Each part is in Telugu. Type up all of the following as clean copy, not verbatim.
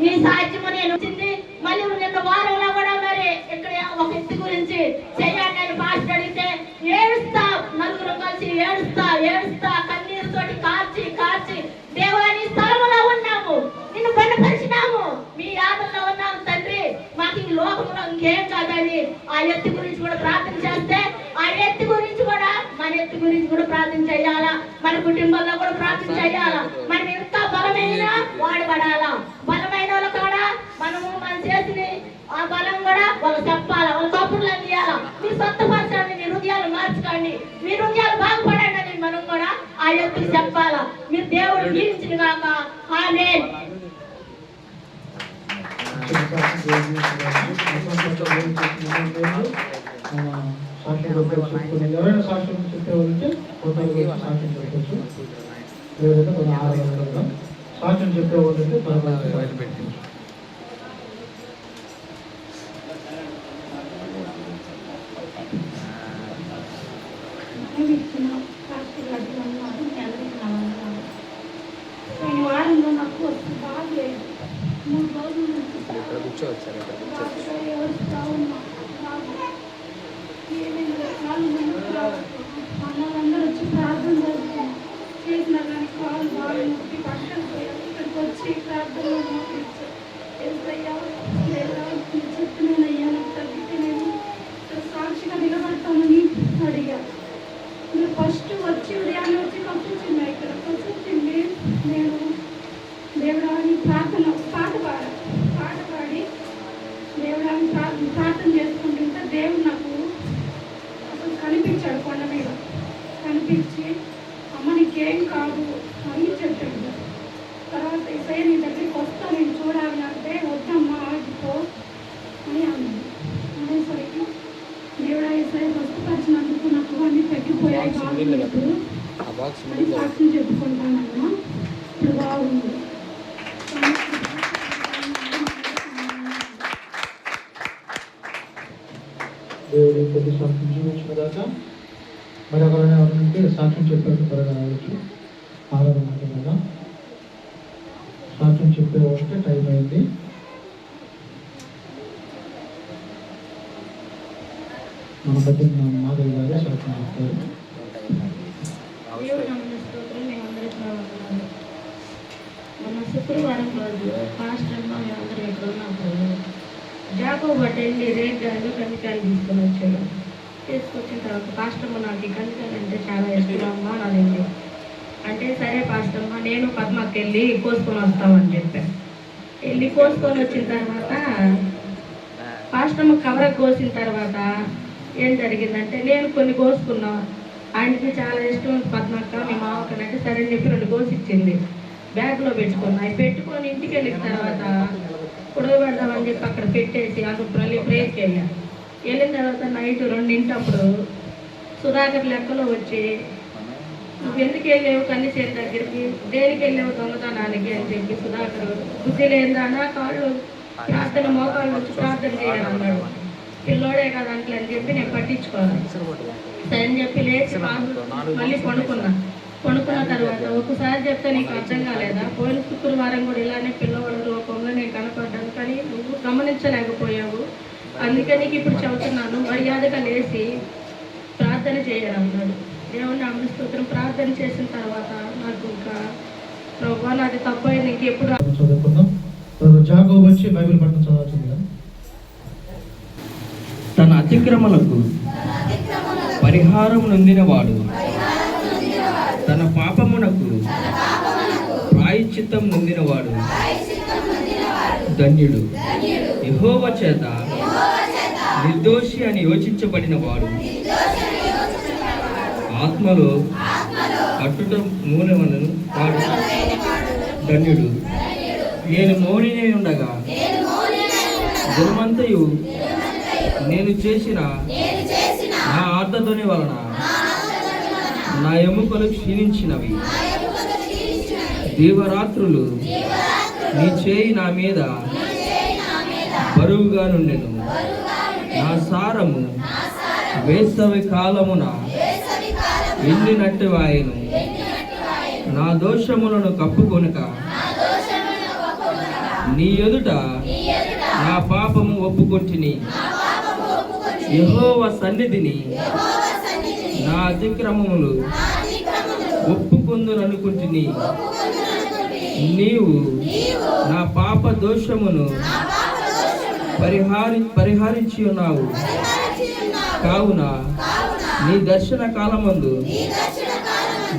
ఈ సాధ్యము నేను వచ్చింది. మళ్ళీ నిన్న వారంలో కూడా మరి ఇక్కడ ఒక వ్యక్తి గురించి చెయ్యాలి నేను పాస్టర్ అడిగితే ఏడుస్తా, నలుగురు కలిసి ఏడుస్తా కన్నీరుతోటి కార్చి దేవాని స్థలంలో ఉన్నాము, నిన్ను బలపరిచినాము, మీ ఆదరణ ఉన్నాము తండ్రి, మాకు ఈ లోకంలో ఇంకేం కాదని ఆ ఎత్తి గురించి కూడా ప్రార్థన చేస్తే ఆ ఎత్తి గురించి కూడా మన ఎత్తి గురించి కూడా ప్రార్థన చేయాలా, మన కుటుంబంలో కూడా ప్రార్థన చేయాలా. మనం ఎంత బలమైన వాడబడాలా, బలమైన వాళ్ళ కూడా మనము మన చేతిని ఆ బలం కూడా వాళ్ళకి చెప్పాలా, వాళ్ళ కప్పులు అందియాలా. మీరు స్వస్థపరచండి, మీ హృదయాలు మార్చుకోండి, మీ హృదయాలు బాగుపడండి అని మనం కూడా ఆ ఎత్తుకు చెప్పాలా. మీరు దేవుడు దీవించిన కాక ఆమేన్. ఎవరైనా సాక్ష్యం చెప్పేవాళ్ళంటే సాక్ష్యం చెప్పచ్చు, లేదంటే కొన్ని ఆరోగ్యం సాక్ష్యం చెప్పేవాళ్ళంటే బయట పెట్టచ్చు. వారంలో నాకు వస్తుంది బాగలేదు, 3 రోజుల నుంచి అన్నలందరూ వచ్చి ప్రార్థన చేసినా కానీ కాలు బాగా నొప్పి పక్కన పోయారు. ఇక్కడికి వచ్చి ప్రార్థనలో చెప్తున్నానయ్యా నాకు తగ్గితే నేను ఇక్కడ సాక్షిగా నిలబడతానని అడిగా. మీరు ఫస్ట్ వచ్చి ఉదయాన్నే వచ్చి పంపించింది, ఇక్కడ పంపించింది. నేను దేవుడాన్ని ప్రార్థన పాట పాడి దేవుడాన్ని ప్రార్థన చేసుకుంటుంటే దేవుడు నాకు అసలు కనిపించాడు, కొండ మీద కనిపించి అమ్మ నీకేం కాదు అని చెప్పాడు. తర్వాత ఈసయ్య నీ దగ్గరికి వస్తా, నేను చూడాలి అంటే వద్దమ్మా ఆగిపో అని అన్నాడు. అనేసరికి దేవుడా ఈసయ్య స్వస్థపరిచినందుకు నాకు అన్నీ తగ్గిపోయాయి, బాగుంది అని సాక్ష్యం చెప్పుకుంటానమ్మా, ఇప్పుడు బాగుంది. దేవుడి కొద్ది సాక్ష్యం జీవించిన దాకా మరి ఎవరైనా ఎవరంటే సాక్ష్యం చెప్పేట్టు త్వరగా రావచ్చు. ఆదరణ కదా సాక్ష్యం చెప్పే వస్తే టైం అయింది. మన బట్టి మాధవి గారు సాక్ష్యం చెప్తారు. మన శుక్రవారం రోజు పాస్టర్ అందరూ ఎక్కడ ఉన్నప్పుడు జాకోబ్ వెళ్ళి రేగాలు కందికాయలు తీసుకొని వచ్చాడు. తీసుకొచ్చిన తర్వాత పాస్టమ్మ నాకు ఈ కందికాయలు అంటే చాలా ఇష్టం అమ్మా నాదండి అంటే, సరే పాస్టమ్మ నేను పద్మకి వెళ్ళి కోసుకొని వస్తామని చెప్పాను. వెళ్ళి కోసుకొని వచ్చిన తర్వాత పాస్టమ్మ కవర కోసిన తర్వాత ఏం జరిగిందంటే నేను కొన్ని కోసుకున్నా, ఆయనకి చాలా ఇష్టం పద్మక్క మీ మామక్కనంటే సరే అని చెప్పి 2 కోసి ఇచ్చింది. బ్యాగ్లో పెట్టుకున్నా. అవి పెట్టుకొని ఇంటికి వెళ్ళిన తర్వాత పొడవ పెడదామని చెప్పి అక్కడ పెట్టేసి అక్కడ ప్రేయర్కి వెళ్ళిన తర్వాత నైట్ 2 సుధాకర్ లెక్కలో వచ్చి నువ్వు ఎందుకు వెళ్ళావు కన్నిచేరి దగ్గరికి, దేనికి వెళ్ళావు దొంగతనానికి అని చెప్పి సుధాకర్ బుద్ధి లేదానా కాళ్ళు ప్రార్థన మోకాళ్ళు వచ్చి ప్రార్థన చేయాలన్నాడు. పిల్లోడే కదా అంటే అని చెప్పి నేను పట్టించుకోవాలి సరే అని చెప్పి లేచి మళ్ళీ పండుకున్న తర్వాత ఒకసారి చెప్తే నీకు అర్థం కాలేదా, పోయిన శుక్రవారం కూడా ఇలానే పిల్లవాడు రూపంలో నేను కనపడ్డాను కానీ నువ్వు గమనించలేకపోయావు, అందుకే నీకు ఇప్పుడు చెబుతున్నాను మర్యాదగా లేచి ప్రార్థన చేయాలన్నాడు. దేవుని అమృత స్తోత్రం ప్రార్థన చేసిన తర్వాత నాకు ఇంకా ప్రభు నాది తప్పైంది ఇంకెప్పుడు చదువుకుందాం. జాకోబు వచ్చి బైబిల్ పట్టణం చదవచ్చు కదా. తన అతిక్రమలకు పరిహారం నొందినవాడు, తన పాపమునకు ప్రాయశ్చిత్తం నొందినవాడు ధన్యుడు. యెహోవా చేత నిర్దోషి అని యోచించబడిన వాడు ఆత్మలో కట్టుట మూలమను వాడు ధన్యుడు. నేను మౌనినే ఉండగా దినమంతయు నేను చేసిన నా ఆర్తధ్వని వలన నా ఎముకలు క్షీణించినవి. దీవరాత్రులు నీ చేయి నా మీద బరువుగా నుండెను. నా సారము వేసవి కాలమున ఎండినట్టు వాయెను. నా దోషములను కప్పుకొనక నీ ఎదుట నా పాపము ఒప్పుకొంటిని. యెహోవా సన్నిధిని నా అతిక్రమములు ఒప్పుకొందుననుకుంటుని. నీవు నా పాప దోషమును పరిహరించి ఉన్నావు. కావున నీ దర్శన కాలమందు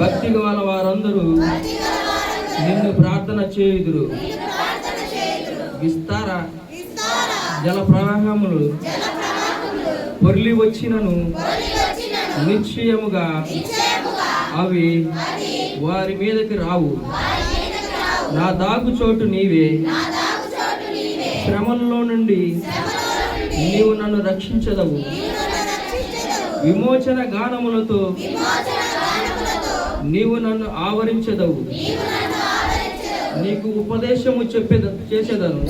భక్తి గల వారందరూ నిన్ను ప్రార్థన చేయుదురు. విస్తార జల ప్రవాహములు పొర్లి వచ్చినను నిశ్చయముగా అవి వారి మీదకి రావు. నా దాగు చోటు నీవే. శ్రమల్లో నుండి నీవు నన్ను రక్షించదవు. విమోచన గానములతో నీవు నన్ను ఆవరించదవు. నీకు ఉపదేశము చేసేదను.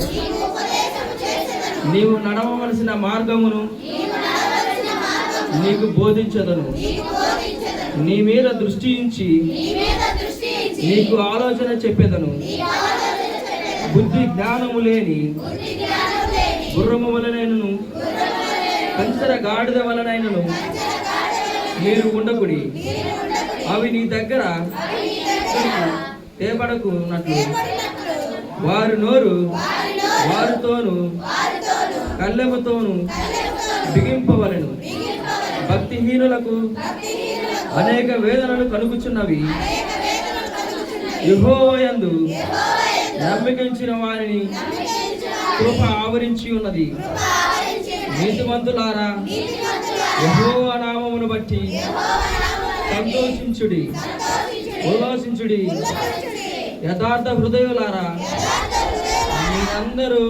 నీవు నడవవలసిన మార్గమును నీకు బోధించదను. నీ మీద దృష్టి ఉంచి నీకు ఆలోచన చెప్పేదను. బుద్ధి జ్ఞానము లేని గుర్రము వలనైనను కంచర గాడిద వలనైనను మీరు ఉండకుడి. అవి నీ దగ్గర తేబడకున్నట్లు వారి నోరు వారితోను కళ్ళెముతోను బిగింపవలెను. భక్తిహీనులకు అనేక వేదనలు కలుగుచున్నవి. యెహోవాయందు నమ్మకించిన వారిని కృప ఆవరించి ఉన్నది. నీతిమంతులారా, యెహోవా నామమును బట్టి సంతోషించుడి, ఉల్లాసించుడి. యథార్థ హృదయులారా, మీరందరూ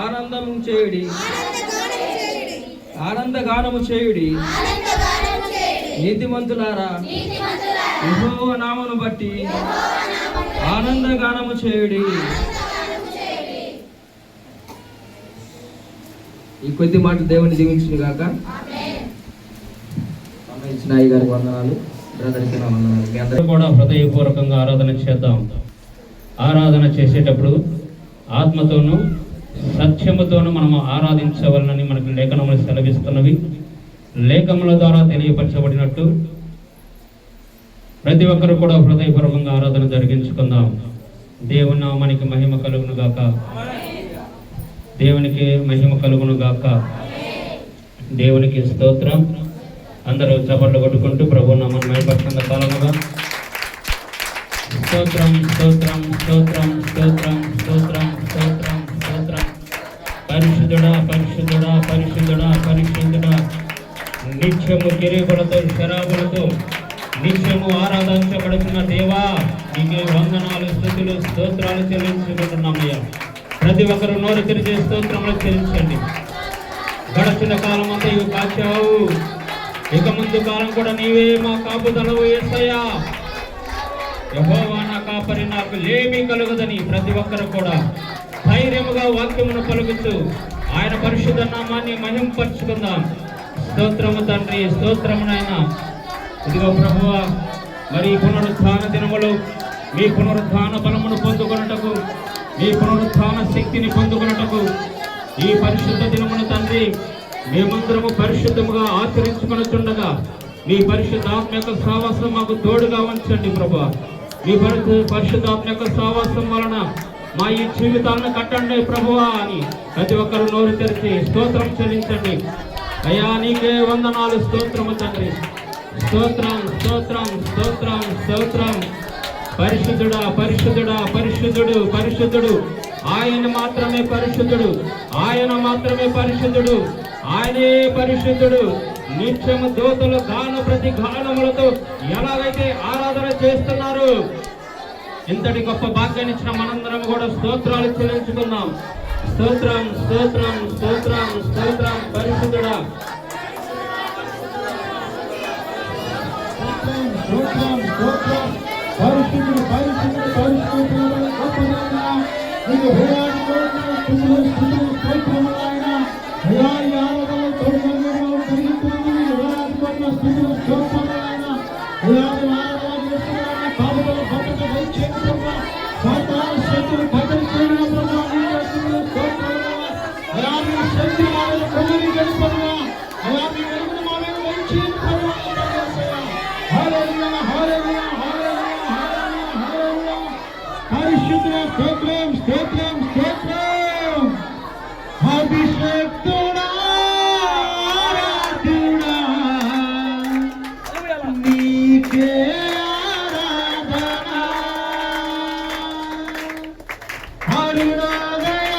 ఆనందము చేయుడి, ఆనందగానము చేయుడి. నీతిమంతులారా, యెహోవా నామమును బట్టి ఆనందగానము చేయుడి. ఈ కొద్ది మాట దేవుని దీవించును గాక. ఇచ్చిన అయ్య గారికి వందనాలు, బ్రదర్కి నా వందనాలు. మీ అందరూ కూడా హృదయపూర్వకంగా ఆరాధన చేద్దాం. ఆరాధన చేసేటప్పుడు ఆత్మతోనూ సత్యముతోనూ మనము ఆరాధించవలనని మనకు లేఖనములు సెలవిస్తున్నవి. లేఖముల ద్వారా తెలియపరచబడినట్టు ప్రతి ఒక్కరు కూడా హృదయపూర్వకంగా ఆరాధన జరిగించుకుందాం. దేవుని నామానికి మహిమ కలుగును గాక. దేవునికి మహిమ కలుగును గాక. దేవునికి స్తోత్రం. అందరూ చప్పట్లు కొట్టుకుంటూ ప్రభు నామమును మహిమపరచుకున్న కాలముగా స్తోత్రం స్తోత్రం స్తోత్రం స్తోత్రం స్తోత్రం స్తోత్రం స్తోత్రం. పరిశుద్ధుడా పరిశుద్ధుడా పరిశుద్ధుడా పరిశుద్ధుడా. నిత్యము కిరీటములతో శరాబులతో నిత్యము ఆరాధించబడుతున్న దేవా, నీకే వందనాలు, స్తుతులు, స్తోత్రాలు చెల్లించుకుంటున్నామయ్యా. ప్రతి ఒక్కరు నోరు తెరిచే స్తోత్రములు చెల్లించండి. గడచిన కాలం అంతా ఇవి కాచావు, ఇక ముందు కాలం కూడా నీవే మా కాపుదలవు యేసయ్యా. యెహోవా నా కాపరి, నాకు లేమి కలుగదని ప్రతి ఒక్కరు కూడా ధైర్యముగా వాక్యమును పలుకుతూ ఆయన పరిశుద్ధ నామాన్ని మహింపరచుకుందాం. స్తోత్రము తండ్రి, స్తోత్రము నాయన. ఇదిగో ప్రభువా, మరి పునరుత్థాన దినములు మీ పునరుత్థాన బలమును పొందుకొనుటకు, మీ పునరుత్థాన శక్తిని పొందుకొనుటకు ఈ పరిశుద్ధ దినమును తండ్రి మేమందరము పరిశుద్ధముగా ఆచరించుకొనుచుండగా మీ పరిశుద్ధాత్మ యొక్క సావాసం మాకు తోడుగా ఉంచండి ప్రభువా. మీ పరిశుద్ధాత్మ యొక్క సావాసం వలన మా ఈ జీవితాలను కట్టండి ప్రభువా అని ప్రతి ఒక్కరు నోరు తెరిచి స్తోత్రం చెల్లించండి. అయ్యా నీకే వందనాలు, స్తోత్రము తండ్రి. స్తోత్రం స్తోత్రం స్తోత్రం స్తోత్రం. పరిశుద్ధుడా పరిశుద్ధుడా పరిశుద్ధుడు పరిశుద్ధుడు. ఆయన మాత్రమే పరిశుద్ధుడు, ఆయన మాత్రమే పరిశుద్ధుడు, ఆయనే పరిశుద్ధుడు. నిత్యము దూతలు గాన ప్రతి గానములతో ఎలాగైతే ఆరాధన చేస్తున్నారు, ఇంతటి గొప్ప భాగ్యాన్ని ఇచ్చిన మనందరం కూడా స్తోత్రాలు చెల్లించుకున్నాం. స్తోత్రం స్తోత్రం స్తోత్రం స్తోత్రం. పరిశుద్ధుడా పరిశుద్ధుడు పరిశుద్ధుడు పరిశుద్ధుడు గొప్పదైన నీకు వేలాది కోట్ల స్తుతులు స్తుతులు స్తోత్రములైన అయ్యా. ఈ ఆరాధనలో తోడుగా జరుగుతున్నది. వేలాది కోట్ల స్తుతులు స్తోత్రములైన అయ్యా. ఆరాధన చేస్తున్న కాపుదల భద్రత దయచేయకుండా సాతాను శక్తులు కట్టడి చేయడం పరిశుద్ధుడా స్తోత్రం స్తోత్రం స్తోత్రం అభిషేక్తుడా ఆరాధ్యుడా నీకే ఆరాధన అరుణోదయ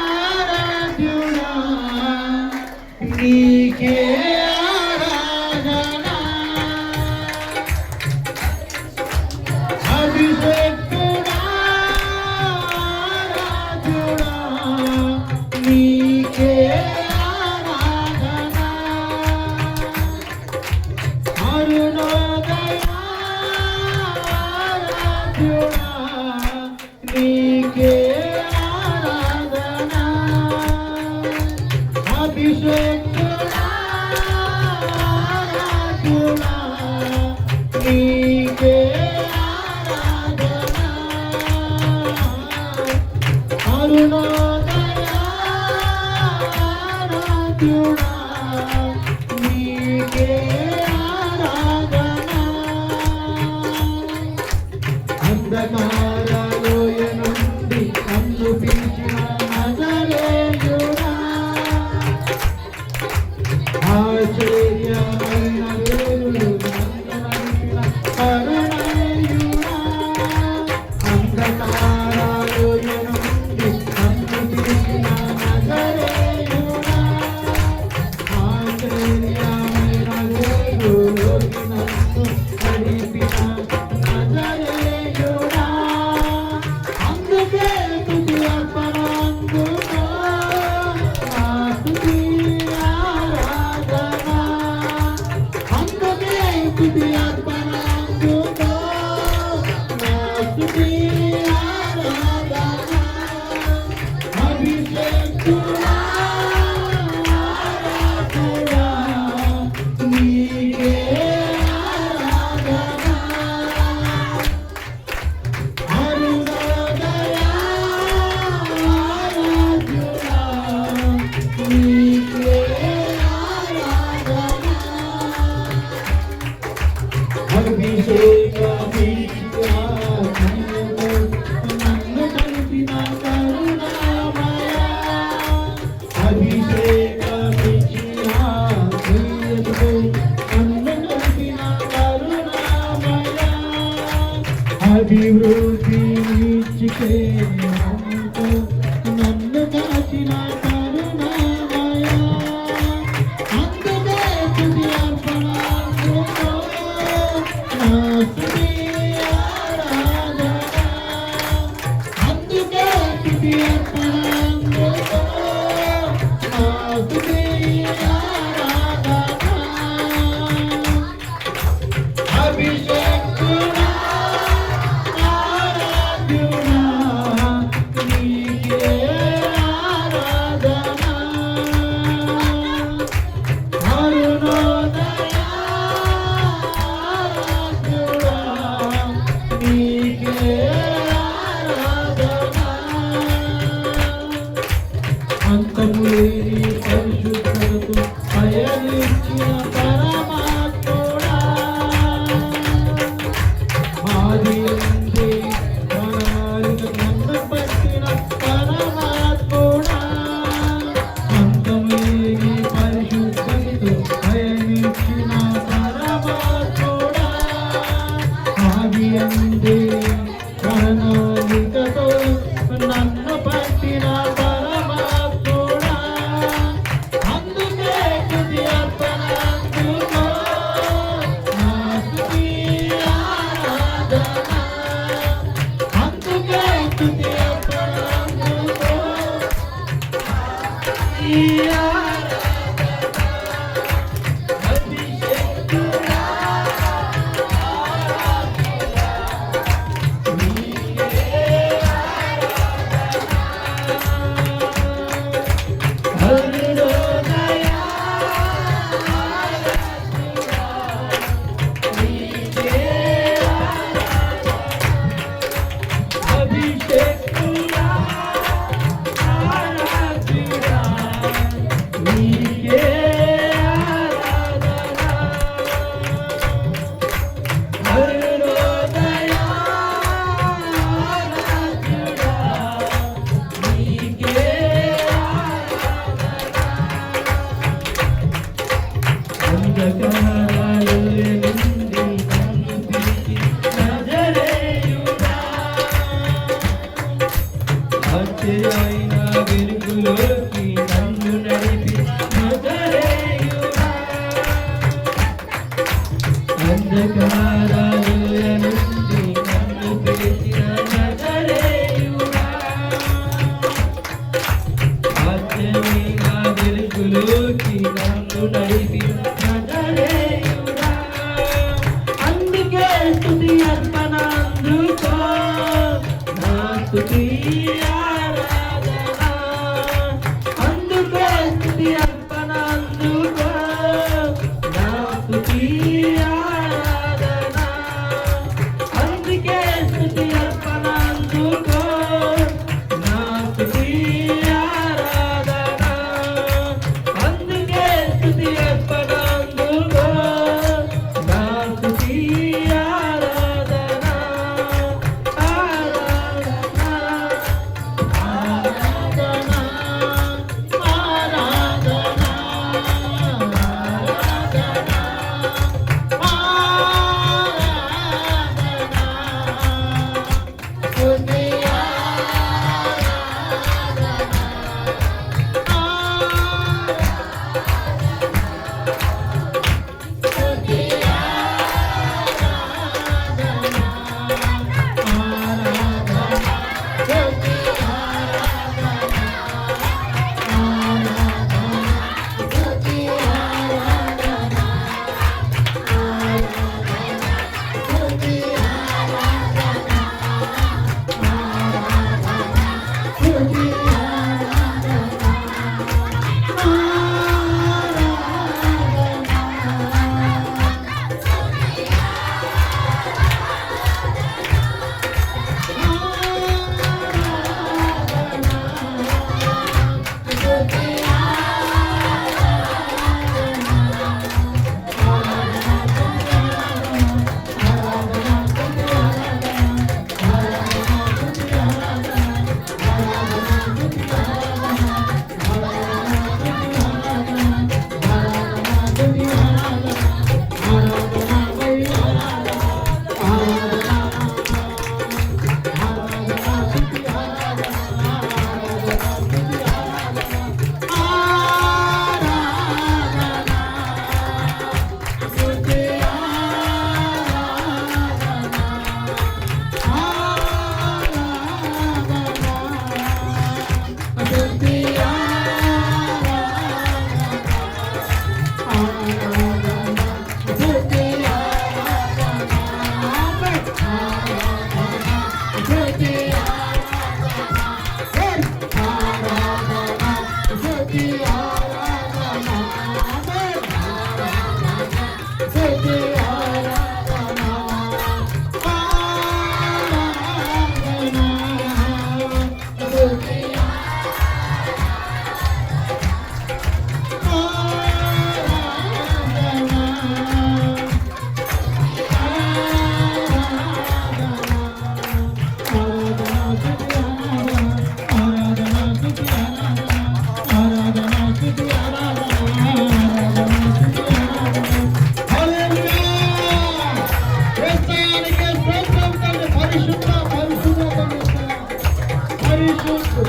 ఆరాధ్యుడా నీకే ఆరాధన అభిషేక్తుడా ఆరాధ్యుడా నీకే ఆరాధన అరుణోదయ ఆరాధ్యుడా నీకే ఆరాధన అభిషేక్తుడా ఆరాధ్యుడా నీకే ఆరాధన అరుణోదయ ఆరాధ్యుడా నీకే ఆరాధన అంధకారలోయ నుండి నన్ను పిలిచిన నజరేయుడా ఆశ్చర్యమైన వేరులు నన్ను నడిపిన కరుణామయుడా అంధకారలోయ నుండి నన్ను పిలిచిన నజరేయుడా ఆశ్చర్యమైన వేరులోకి నన్ను నడిపిన నజరేయుడా అందుకే స్తుతి అర్పణ అందుకో నా స్తుతి ఆరాధన అందుకే స్తుతి అర్పణ అందుకో నా స్తుతి ఆరాధన అభిషేక్తుడా ఆరాధ్యుడా నీకే ఆరాధన అరుణోదయ ఆరాధ్యుడా నీకే ఆరాధన అభిషేకమిచ్చినా నన్ను కలిపిన కరుణామయ అభిషేకమిచ్చినా నన్ను కలిపిన కరుణామయ అభివృద్ధి నిచ్చికే నన్ను కాచిన కరుణామయ అందుకే స్తుతి అర్పణ అందుకో నా స్తుతి ఆరాధన అందుకే స్తుతి అర్పణ అందుకో నా స్తుతి ఆరాధన అభిషేక్తుడా ఆరాధ్యుడా నీకే ఆరాధన అరుణోదయ ఆరాధ్యుడా నీకే ఆరాధన అంతములేని పరిశుద్ధతతో పయనించిన పరమాత్ముడా ఆది నుండి మరణాలకు నన్ను పట్టిన పరమాత్ముడా అంతములేని పరిశుద్ధతతో పయనించిన పరమాత్ముడా ఆది నుండి ప్రణాళికతో నన్ను పట్టిన పరమాత్ముడా అందుకే స్తుతి అర్పణ అందుకో నా స్తుతి ఆరాధన అందుకే స్తుతి అర్పణ అందుకో ఈ ఆరాధన అభిషేక్తుడా అభిషేక్తుడా ఆరాధ్యుడా అచ్చయైన వెలుగులోకి నన్ను నడిపి నజరేయుడా అంధకారాలయ నుండి నన్ను పిలిచిన నజరేయుడా అచ్చయైన వెలుగులోకి నన్ను నడిపి నజరేయుడా అందుకే స్తుతి అర్పణ అందుకో నా స్తుతి ఆరాధన అందుకే స్తుతి అర్పణ అందుకో నా స్తుతి ఆరాధన అందుకే స్తుతి అర్పణ అందుకో నా స్తుతి ఆరాధన అందుకే స్తుతి అర్పణ అందుకో నా స్తుతి ఆరాధన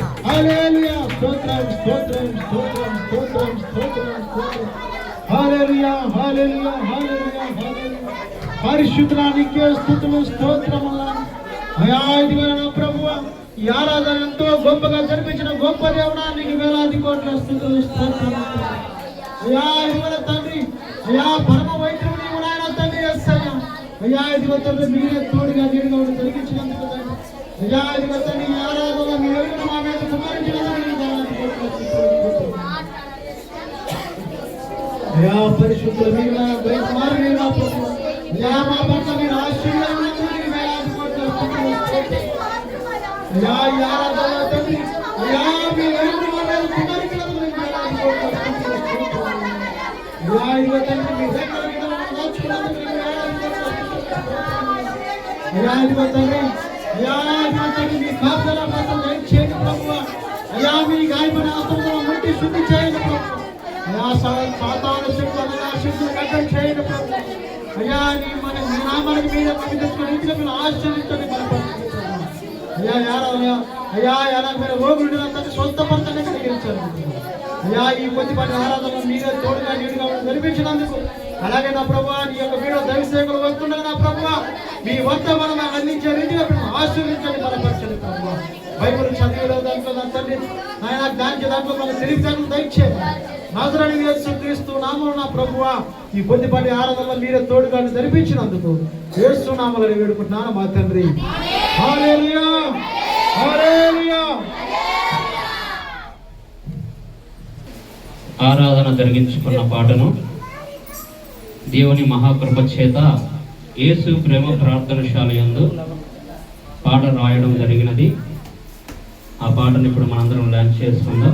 హల్లెలూయా స్తోత్రం స్తోత్రం స్తోత్రం స్తోత్రం స్తోత్రం స్తోత్రం హల్లెలూయా హల్లెలూయా హల్లెలూయా హల్లెలూయా పరిశుద్ధానికే స్తుతులు స్తోత్రములు అయా ఇదిగో ప్రభువా ఈ ఆరాధన ఎంతో గొప్పగా జరిపించిన గొప్ప దేవుడా నీకు వేలాది కోట్ల స్తుతులు స్తోత్రములు అయా ఇదిగో తండ్రి అయా పరమ వైద్యుడు నీవు నాయన తండ్రి యేసయ్యా అయా ఇదిగో తండ్రి మీరే తోడుగా నీరుగా ఉండి జరిగించినందుకు తండ్రి అయా ఇదిగో తండ్రి ఈ ఆరాధన మీ వెలుగును మా మీద కుమ్మరించినందుకు నీకు వేలాది కోట్ల స్తుతులు అయా పరిశుద్ధుల మీరు నా కుమారు మీరు నా ప్రభువా అయా మా పట్ల మీరు ఆశీర్వాదం వేలాది కోట్ల స్తుతులు అయా ఈ ఆరాధన తండ్రి అయా మీ వెలుగును మా మీద కుమ్మరించినందుకు నీకు వేలాది కోట్ల స్తుతులు అయా ఇదిగో తండ్రి మీ దగ్గర విధానం దాచుకున్నందుకు నీకు వేలాది కోట్ల స్తుతులు అయా ఇదిగో తండ్రి అయా ఇదిగో తండ్రి మీ కాపుదల మాత్రం దయచేయండి ప్రభువా అయా మీ గాయపడిన ఆత్మను ముట్టి శుద్ధి చేయండి ప్రభువా అయా సాతాను శక్తులను శక్తులు కట్టడి చేయండి ప్రభువా అయా నీ మన నామానికి మీద పవిత్ర రీతిలో మీరు ఆశ్రయించండి మన అయ్యా అయ్యా ఎలాగైనా రోగులు స్వస్థపరచండి, కలిగించండి. అయ్యా ఈ కొద్దిపాటి ఆరాధన మీరే తోడుగా నీడుగా జరిపించినందుకు, అలాగే నా ప్రభు నీ యొక్క వీడియో దైవసేవకులు వస్తుండగా నా ప్రభు మీ వద్ద మనం అందించే రీతిగా ఆశీర్వించండి, బలపరచండి ప్రభు. బైబిల్ చదివేలో దాంట్లో నా తండ్రి ఆయన దానికి దాంట్లో మన తెలివితేటలు దయచేయండి. నజరేయుడైన యేసుక్రీస్తు నామమున నా ప్రభువా ఈ కొద్దిపాటి ఆరాధనలో మీరే తోడుగా జరిపించినందుకు యేసు నామములో వేడుకుంటున్నాను మా తండ్రి. హల్లెలూయా, హల్లెలూయా. ఆరాధన జరిగించుకున్న పాటను దేవుని మహాకృప చేత యేసు ప్రేమ ప్రార్థనశాల యందు పాట రాయడం జరిగినది. ఆ పాటను ఇప్పుడు మనందరం డాన్స్ చేసుకుందాం.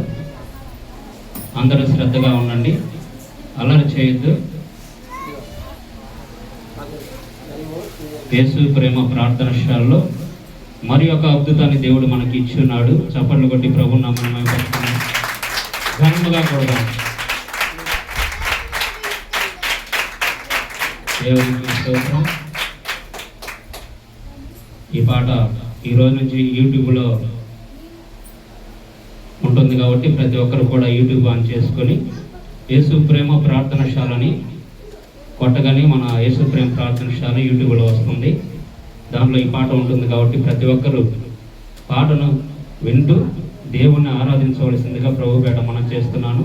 అందరూ శ్రద్ధగా ఉండండి, అల్లరి చేయొద్దు. యేసు ప్రేమ ప్రార్థనశాలలో మరి ఒక అద్భుతాన్ని దేవుడు మనకి ఇచ్చున్నాడు. చప్పట్లు కొట్టి ప్రభువు నామమున మహిమపరుచుకుందాం, ఘనముగా కొడదాం. దేవునికి స్తోత్రం. ఈ పాట ఈ రోజు నుంచి యూట్యూబ్లో ఉంటుంది కాబట్టి ప్రతి ఒక్కరు కూడా యూట్యూబ్ ఆన్ చేసుకొని యేసు ప్రేమ ప్రార్థనశాలని కొట్టగానే మన యేసు ప్రేమ ప్రార్థనశాల యూట్యూబ్లో వస్తుంది. దాంట్లో ఈ పాట ఉంటుంది కాబట్టి ప్రతి ఒక్కరు పాటను వింటూ దేవుణ్ణి ఆరాధించవలసిందిగా ప్రభుపేట మనం చేస్తున్నాను.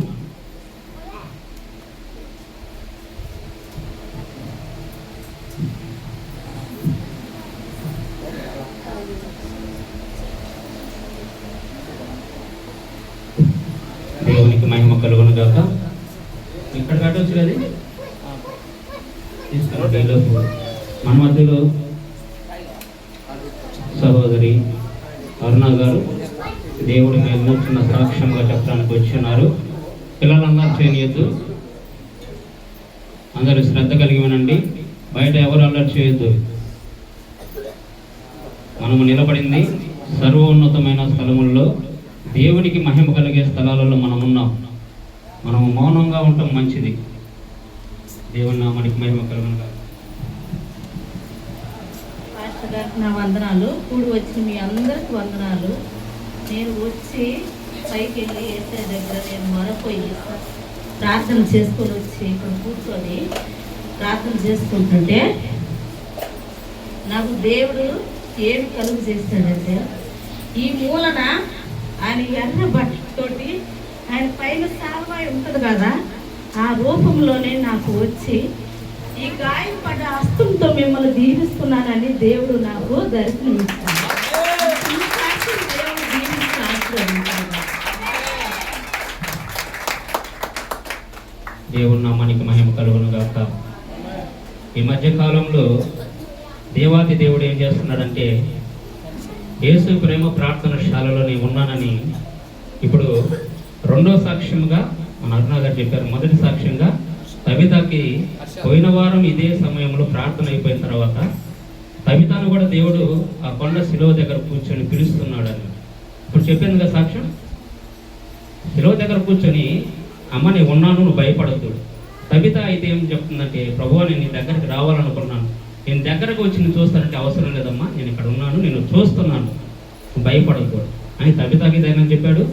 దేవునికి మహిమ కలుగును గాక. ఇక్కడ కట్టవచ్చు కదా తీసుకురా. మన మధ్యలో సహోదరి అరుణ గారు దేవుడి మీద చిన్న సాక్ష్యంగా చెప్పడానికి వచ్చినారు. పిల్లలందరూ చేయనియద్దు, అందరూ శ్రద్ధ కలిగి వినండి. బయట ఎవరు అల్లరి చేయొద్దు. మనము నిలబడింది సర్వోన్నతమైన స్థలముల్లో దేవునికి మహిమ కలిగే స్థలాలలో మనం ఉన్నాం. మనము మౌనంగా ఉండటం మంచిది. దేవుని నామానికి మహిమ కలుగును. పాస్టర్ గారికి నా వందనాలు. కూడి వచ్చిన మీ అందరికి వందనాలు. నేను వచ్చి పైకి వెళ్ళి ఏసఐ దగ్గర నేను మొరపోయి ప్రార్థన చేసుకొని వచ్చి ఇక్కడ కూర్చొని ప్రార్థన చేసుకుంటుంటే నాకు దేవుడు ఏమి కలుగు చేస్తాడంటే, ఈ మూలన ఆయన ఎర్ర బట్టతోటి ఆయన పైన సాల్వాయి ఉంటుంది కదా, ఆ రూపంలోనే నాకు వచ్చి ఈ గాయం పడ్డ హస్తంతో మిమ్మల్ని దీవిస్తున్నానని దేవుడు నాకు దర్శనం ఇస్తాడు. దేవుడు దీవించి ఆశీర్వదించాడు. దేవుని నామానికి మహిమ కలుగును గాక. ఈ మధ్య కాలంలో దేవాది దేవుడు ఏం చేస్తున్నాడంటే, యేసు ప్రేమ ప్రార్థనశాలలో నేను ఉన్నానని ఇప్పుడు రెండో సాక్ష్యంగా మన అరుణ గారు చెప్పారు. మొదటి సాక్ష్యంగా తబితాకి పోయిన వారం ఇదే సమయంలో ప్రార్థన అయిపోయిన తర్వాత తబితాను కూడా దేవుడు ఆ కొండ శిలువ దగ్గర కూర్చొని పిలుస్తున్నాడని ఇప్పుడు చెప్పింది కదా సాక్ష్యం. శిలువ దగ్గర కూర్చొని అమ్మ నేను ఉన్నాను, నువ్వు భయపడద్దు. తబిత అయితే ఏం చెప్తుందంటే, ప్రభువా నేను నీ దగ్గరికి రావాలనుకున్నాను, నేను దగ్గరకు వచ్చి నేను చూస్తానంటే అవసరం లేదమ్మా, నేను ఇక్కడ ఉన్నాను, నేను చూస్తున్నాను, నువ్వు భయపడద్దు అని తబితాకి ధైర్యం చెప్పాడు.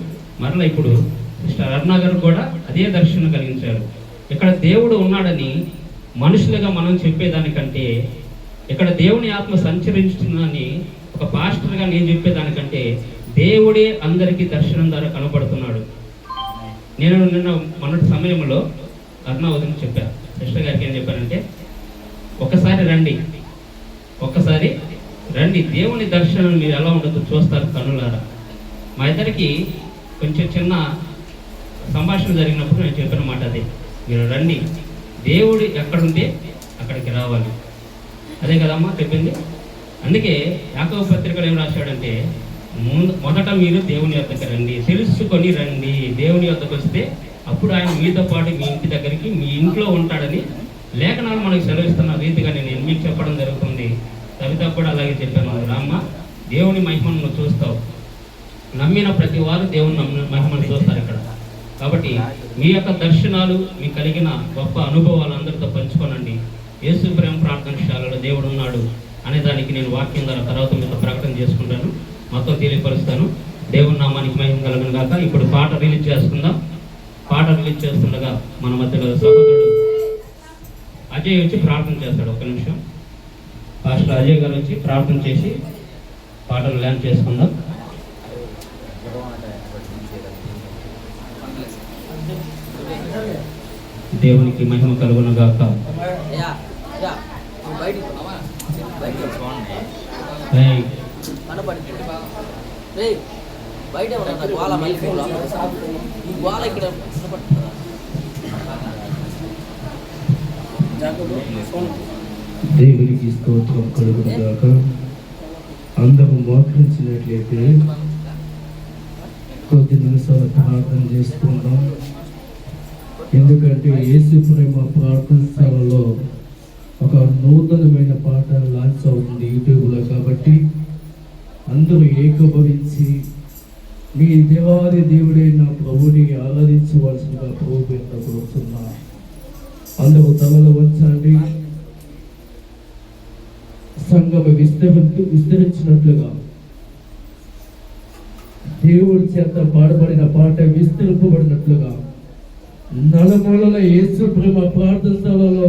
మరలా ఇప్పుడు మిస్టర్ అరుణ గారు కూడా అదే దర్శనం కలిగించాడు. ఇక్కడ దేవుడు ఉన్నాడని మనుషులుగా మనం చెప్పేదానికంటే, ఇక్కడ దేవుని ఆత్మ సంచరించుతుందని ఒక పాస్టర్గా నేను చెప్పేదానికంటే దేవుడే అందరికీ దర్శనం ద్వారా కనబడుతున్నాడు. నేను నిన్న మొన్నటి సమయంలో అరుణ వదిన చెప్పాను, సిస్టర్ గారికి ఏం చెప్పానంటే, ఒక్కసారి రండి దేవుని దర్శనం మీరు ఎలా ఉండదు చూస్తారు కనులారా. మా ఇద్దరికి కొంచెం చిన్న సంభాషణ జరిగినప్పుడు నేను చెప్పిన మాట అదే, మీరు రండి, దేవుడు ఎక్కడుంటే అక్కడికి రావాలి. అదే కదమ్మా చెప్పింది. అందుకే యాకోబు పత్రికలు ఏం రాశాడంటే, మొదట మీరు దేవుని యొద్దకు రండి, తెలుసుకొని రండి. దేవుని యొద్దకు వస్తే అప్పుడు ఆయన మీతో పాటు మీ ఇంటి దగ్గరికి మీ ఇంట్లో ఉంటాడని లేఖనాలు మనకు సెలవిస్తున్న రీతిగా నేను మీకు చెప్పడం జరుగుతుంది. కవిత కూడా అలాగే చెప్పాను, రామ్మ దేవుని మహిమను నువ్వు చూస్తావు, నమ్మిన ప్రతి వారు దేవుని మహిమను చూస్తారు ఇక్కడ. కాబట్టి మీ యొక్క దర్శనాలు మీకు కలిగిన గొప్ప అనుభవాలు అందరితో పంచుకోనండి. యేసు ప్రేమ ప్రార్థనశాలలో దేవుడు ఉన్నాడు అనే దానికి నేను వాక్యం ద్వారా తర్వాత మీతో ప్రకటన చేసుకుంటాను, మొత్తం తెలియపరుస్తాను. దేవుని నామానికి మహిమ కలుగును గాక. ఇప్పుడు పాట రిలీజ్ చేసుకుందాం. పాట రిలీజ్ చేస్తుండగా మన మధ్యలో సహోదరుడు అజయ్ వచ్చి ప్రార్థన చేస్తాడు. ఒక నిమిషం పాస్టర్ అజయ్ గారు వచ్చి ప్రార్థన చేసి పాటలు ల్యాండ్ చేసుకుందాం. దేవునికి మహిమ కలుగును గాక. దేవునికి స్తోత్రం కలుగును గాక. అందరూ మోకరించినట్లయితే కొద్ది నిమిషాలు ప్రార్థన చేసుకుందాం. ఎందుకంటే యేసు ప్రేమ ప్రార్థనశాలలో ఒక నూతనమైన పాట లాంచ్ అవుతుంది యూట్యూబ్లో. కాబట్టి అందరూ ఏకీభవించి మీ దేవాది దేవుడైన ప్రభుని ఆరాధించవలసిందిగా ప్రభు పేరుతో కోరుతున్నా. అందరూ తలలు వంచండి. సంఘం విస్తరించినట్లుగా దేవుడి చేత పాడబడిన పాట విస్తరింపబడినట్లుగా నలుమూలల యేసు ప్రేమ ప్రార్థనలలో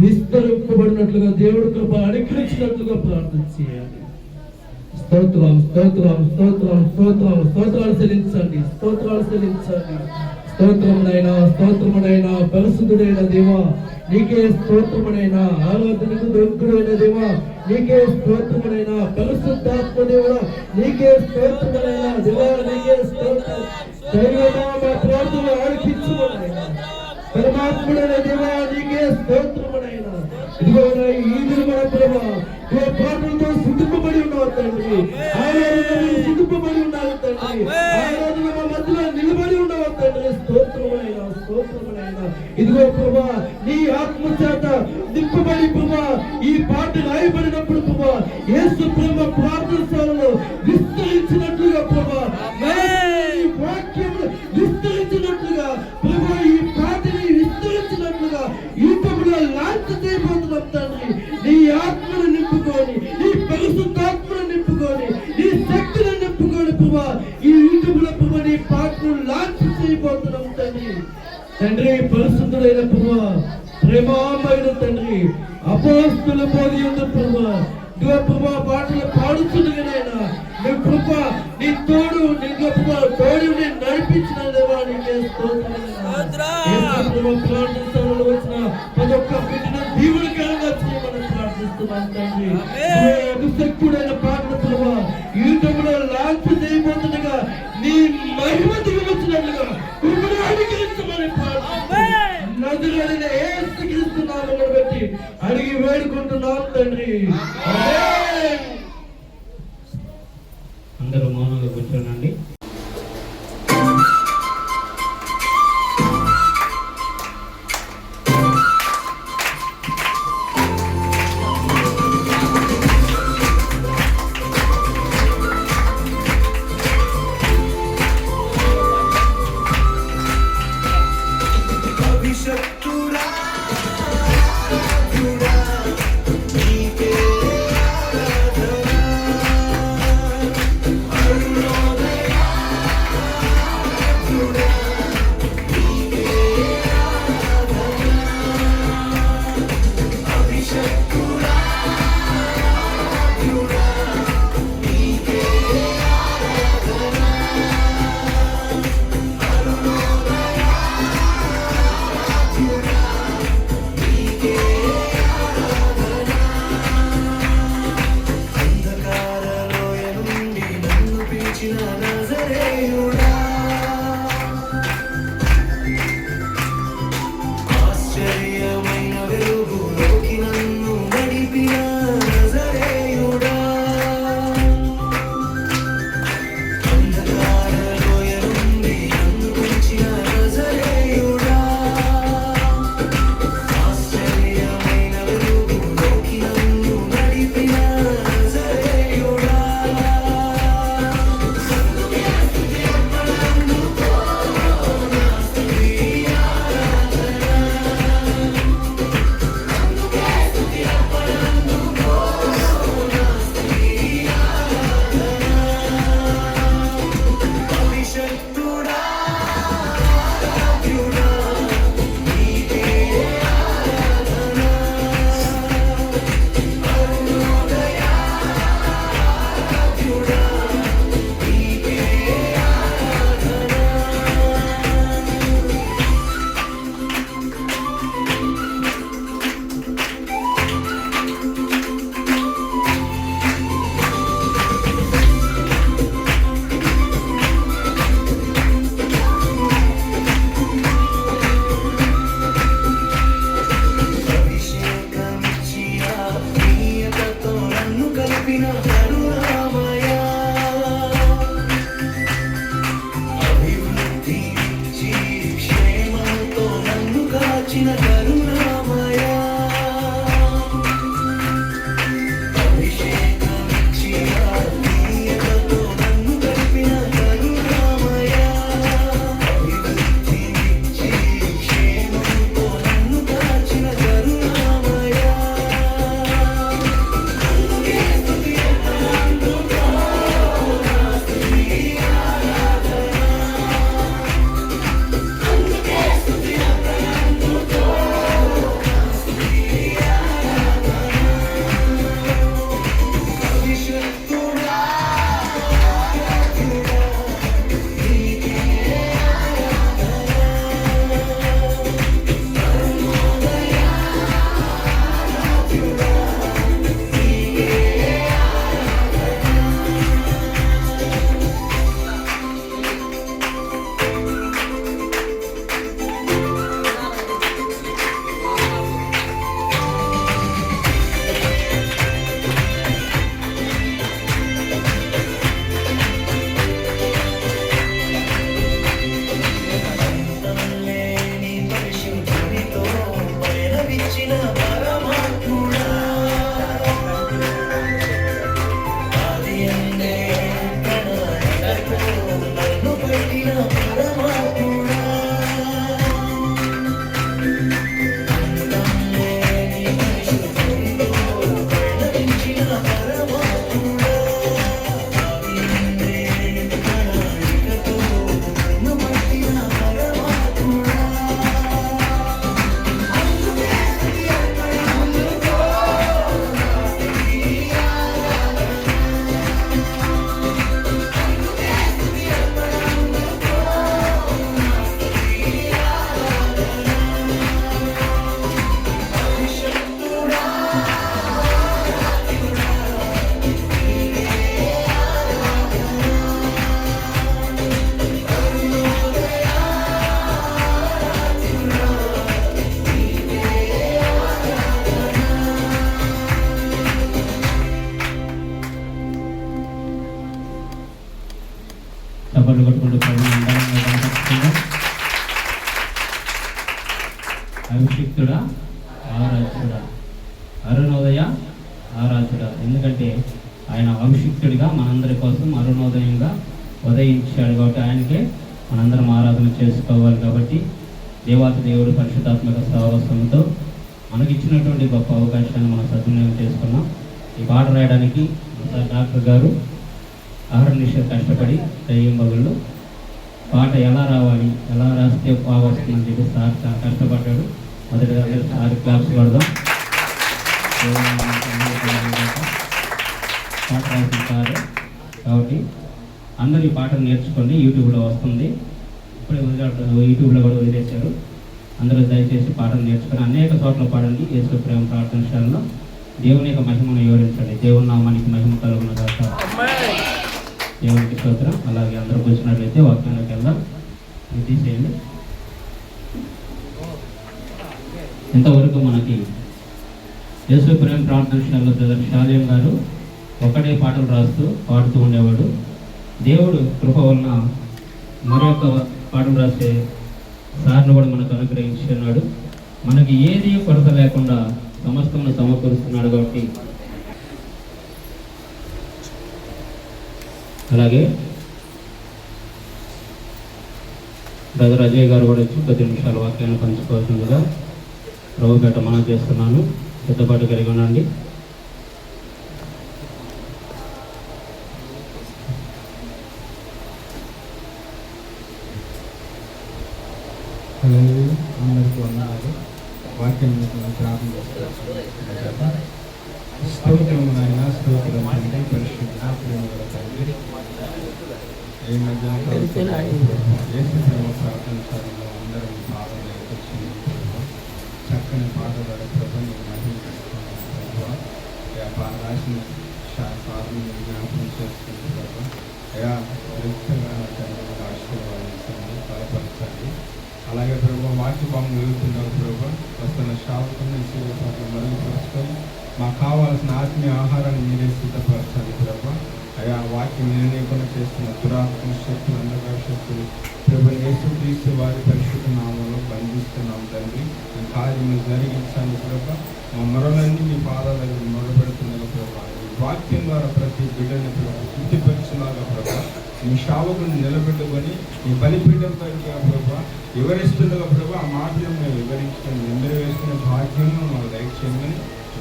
విస్తరింపబడినట్లుగా దేవుడి కృప అనుగ్రహించినట్లుగా ప్రార్థన చేయాలి. స్తోత్రం స్తోత్రం స్తోత్రం స్తోత్రం స్తోత్రాలు చెల్లించండి. స్తోత్రాలు చెల్లించండి. స్తోత్రమునైనా స్తోత్రమునైనా పరిశుద్ధుడైన దేవా నీకే స్తోత్రమునైనా, ఆరాధనకు దొంకుడైన దేవా నీకే స్తోత్రమునైనా, పరిశుద్ధాత్మ దేవుడా నీకే స్తోత్రమునైనా, దేవా నీకే స్తోత్రం. దైవమా మా ప్రార్థన ఆలకించుమునైనా, పరమాత్ముడైన దేవా నీకే స్తోత్రమునైనా. ఇదిగో ఈ దినమున ప్రభా ఏ పాటలతో సిద్ధపడి ఉన్నావు తండ్రి, ఆరాధన సిద్ధపడి ఉన్నావు తండ్రి, ఆరాధన మా మధ్యలో నిలబడి ఉన్నావు తండ్రి. స్తోత్రమునైనా స్తోత్రమునైనా. ఇదిగో ప్రభా నీ ఆత్మ చేత నింపబడి ప్రభా ఈ పాట రాయబడినప్పుడు ప్రభా యేసు ప్రేమ ప్రార్థనశాలలో విస్తరించినట్లుగా ప్రభా వాక్యం విస్తరించినట్లుగా ప్రభా ఈ పాటని విస్తరించినట్లుగా యూట్యూబ్లో లాంచ్ చేయబోతున్నాం తండ్రి. నీ ఆత్మను నింపుకొని, నీ పరిశుద్ధాత్మను నింపుకొని, నీ శక్తిని నింపుకొని ప్రభా ఈ యూట్యూబ్లో ప్రభా నీ పాటను లాంచ్ చేయబోతున్నాం తండ్రి. తండ్రి పరిశుద్ధుడైన ప్రభా, ప్రేమామయుడు తండ్రి, అపోస్తుల బోధి ఉంది ప్రభా. ఇదిగో ప్రభా పాటలు పాడుతుండగానైనా నీ కృప నీ తోడు నీ గొప్ప తోడు నేను నడిపించిన దేవా నీకే ప్రార్థనలో వచ్చిన ప్రతి ఒక్క బిడ్డను దీవునికరంగా చేయమని ప్రార్థిస్తున్నాను తండ్రి. అభిషక్తుడైన పాటలు ప్రభా యూట్యూబ్లో లాంచ్ చేయబోతుండగా నీ మహిమ దిగవచ్చినట్లుగా కృపను అనుగ్రహించమని నదులైన యేసుక్రీస్తు నామమును బట్టి అడిగి వేడుకుంటున్నాం తండ్రి. అందరూ మౌనంగా కూర్చోనండి. చప్పట్లు కొట్టుకుంటూ ప్రభువుని అందంగా కనపరుచుకుందాం. అభిషిక్తుడా, ఆరాధ్యుడా, అరుణోదయ ఆరాధ్యుడా. ఎందుకంటే ఆయన అభిషిక్తుడిగా మనందరి కోసం అరుణోదయంగా ఉదయించాడు కాబట్టి ఆయనకే మనందరం ఆరాధన చేసుకోవాలి. కాబట్టి దేవాతి దేవుడు పరిశుద్ధాత్మక సహవాసంతో మనకిచ్చినటువంటి గొప్ప అవకాశాన్ని మనం సద్వినియోగం చేసుకున్నాం. ఈ పాట రాయడానికి డాక్టర్ గారు అహర్నిశలు కష్టపడి దయ్యంబగుళ్ళు పాట ఎలా రావాలి, ఎలా రాస్తే బాగా వస్తుందని చెప్పి సార్ చాలా కష్టపడ్డాడు. మొదటిగా సార్ క్లాప్స్ పడదాం. పాట రాసిన సార్ కాబట్టి అందరూ ఈ పాటను నేర్చుకోండి. యూట్యూబ్లో వస్తుంది, ఇప్పుడే యూట్యూబ్లో కూడా వదిలేశారు. అందరూ దయచేసి పాటలు నేర్చుకొని అనేక చోట్ల పాడండి. యేసు ప్రేమ ప్రార్థనశాలలో దేవుని యొక్క మహిమను వివరించండి. దేవుని నామానికి మహిమ కలుగును గాక. దేవునికి స్తోత్రం. అలాగే అందరూ కూర్చున్నట్లయితే వాక్యంలోకి వెళ్దాం. ఇది తీసేయండి. ఇంతవరకు మనకి యేసు ప్రేమ ప్రార్థనశాలలో బ్రదర్ శాల్యం గారు ఒకటే పాటలు రాస్తూ పాడుతూ ఉండేవాడు. దేవుడు కృప వలన మరొక పాటలు రాసే సార్ను కూడా మనకు అనుగ్రహించున్నాడు. మనకి ఏది కొరత లేకుండా సమస్తమును సమకూరుస్తున్నాడు. కాబట్టి అలాగే బ్రదర్ అజయ్ గారు కూడా వచ్చి 10 నిమిషాల వాక్యాన్ని పంచుకోవాల్సిందిగా ప్రభుపేట మనం చేస్తున్నాను. సిద్ధపాటు కలిగి ఉండండి. అందరికీ వందనాలు. వాక్యం ప్రారంభం చేస్తాను. స్తోత్రం నాయన, స్తోత్రం తండ్రి, పరిశుద్ధ ప్రేమ గల తండ్రి. ఈ మధ్యాహ్నం యేసు ప్రేమ ప్రార్థనశాలలో అందరం పాటలు వచ్చింది. చక్కని పాట ద్వారా ప్రభుని మహిళ రాసిన సార్ని జ్ఞాపకం చేస్తుంది. ప్రభు అయా వ్యక్తిగా ఆశీర్వాదించండి, బలపరచండి. అలాగే ప్రభు వాక్య భాగం వెలుగుతున్నారు. ప్రభు వస్తున్న శాపకుని పట్ల మరుగుపరుచుకొని మాకు కావాల్సిన ఆత్మీయ ఆహారాన్ని మీరే సిద్ధపరచాలి. ప్రభు అయా వాక్యం నిర్ణయకుండా చేస్తున్న దురాత్మ శక్తులు, అంధకార శక్తులు ప్రభు యేసుక్రీస్తు వారి పరిశుద్ధ నామంలో బంధిస్తున్నాం తండ్రి. ఈ కార్యము జరిగించండి ప్రభు. మా మొరలన్నీ మీ పాదాల దగ్గర మొరపెడుతున్నాయి ప్రభు. ఈ వాక్యం ద్వారా ప్రతి బిడ్డని ప్రభు శుద్ధిపరిచినాగా ప్రభు. మీ శావకుని నిలబెట్టుకొని ఈ బలిపీఠంపై ప్రభు వివరిస్తుండగా ప్రభు ఆ మాటలను మేము వివరించడం నెరవేర్చిన భాగ్యము మాకు దయచేయమని,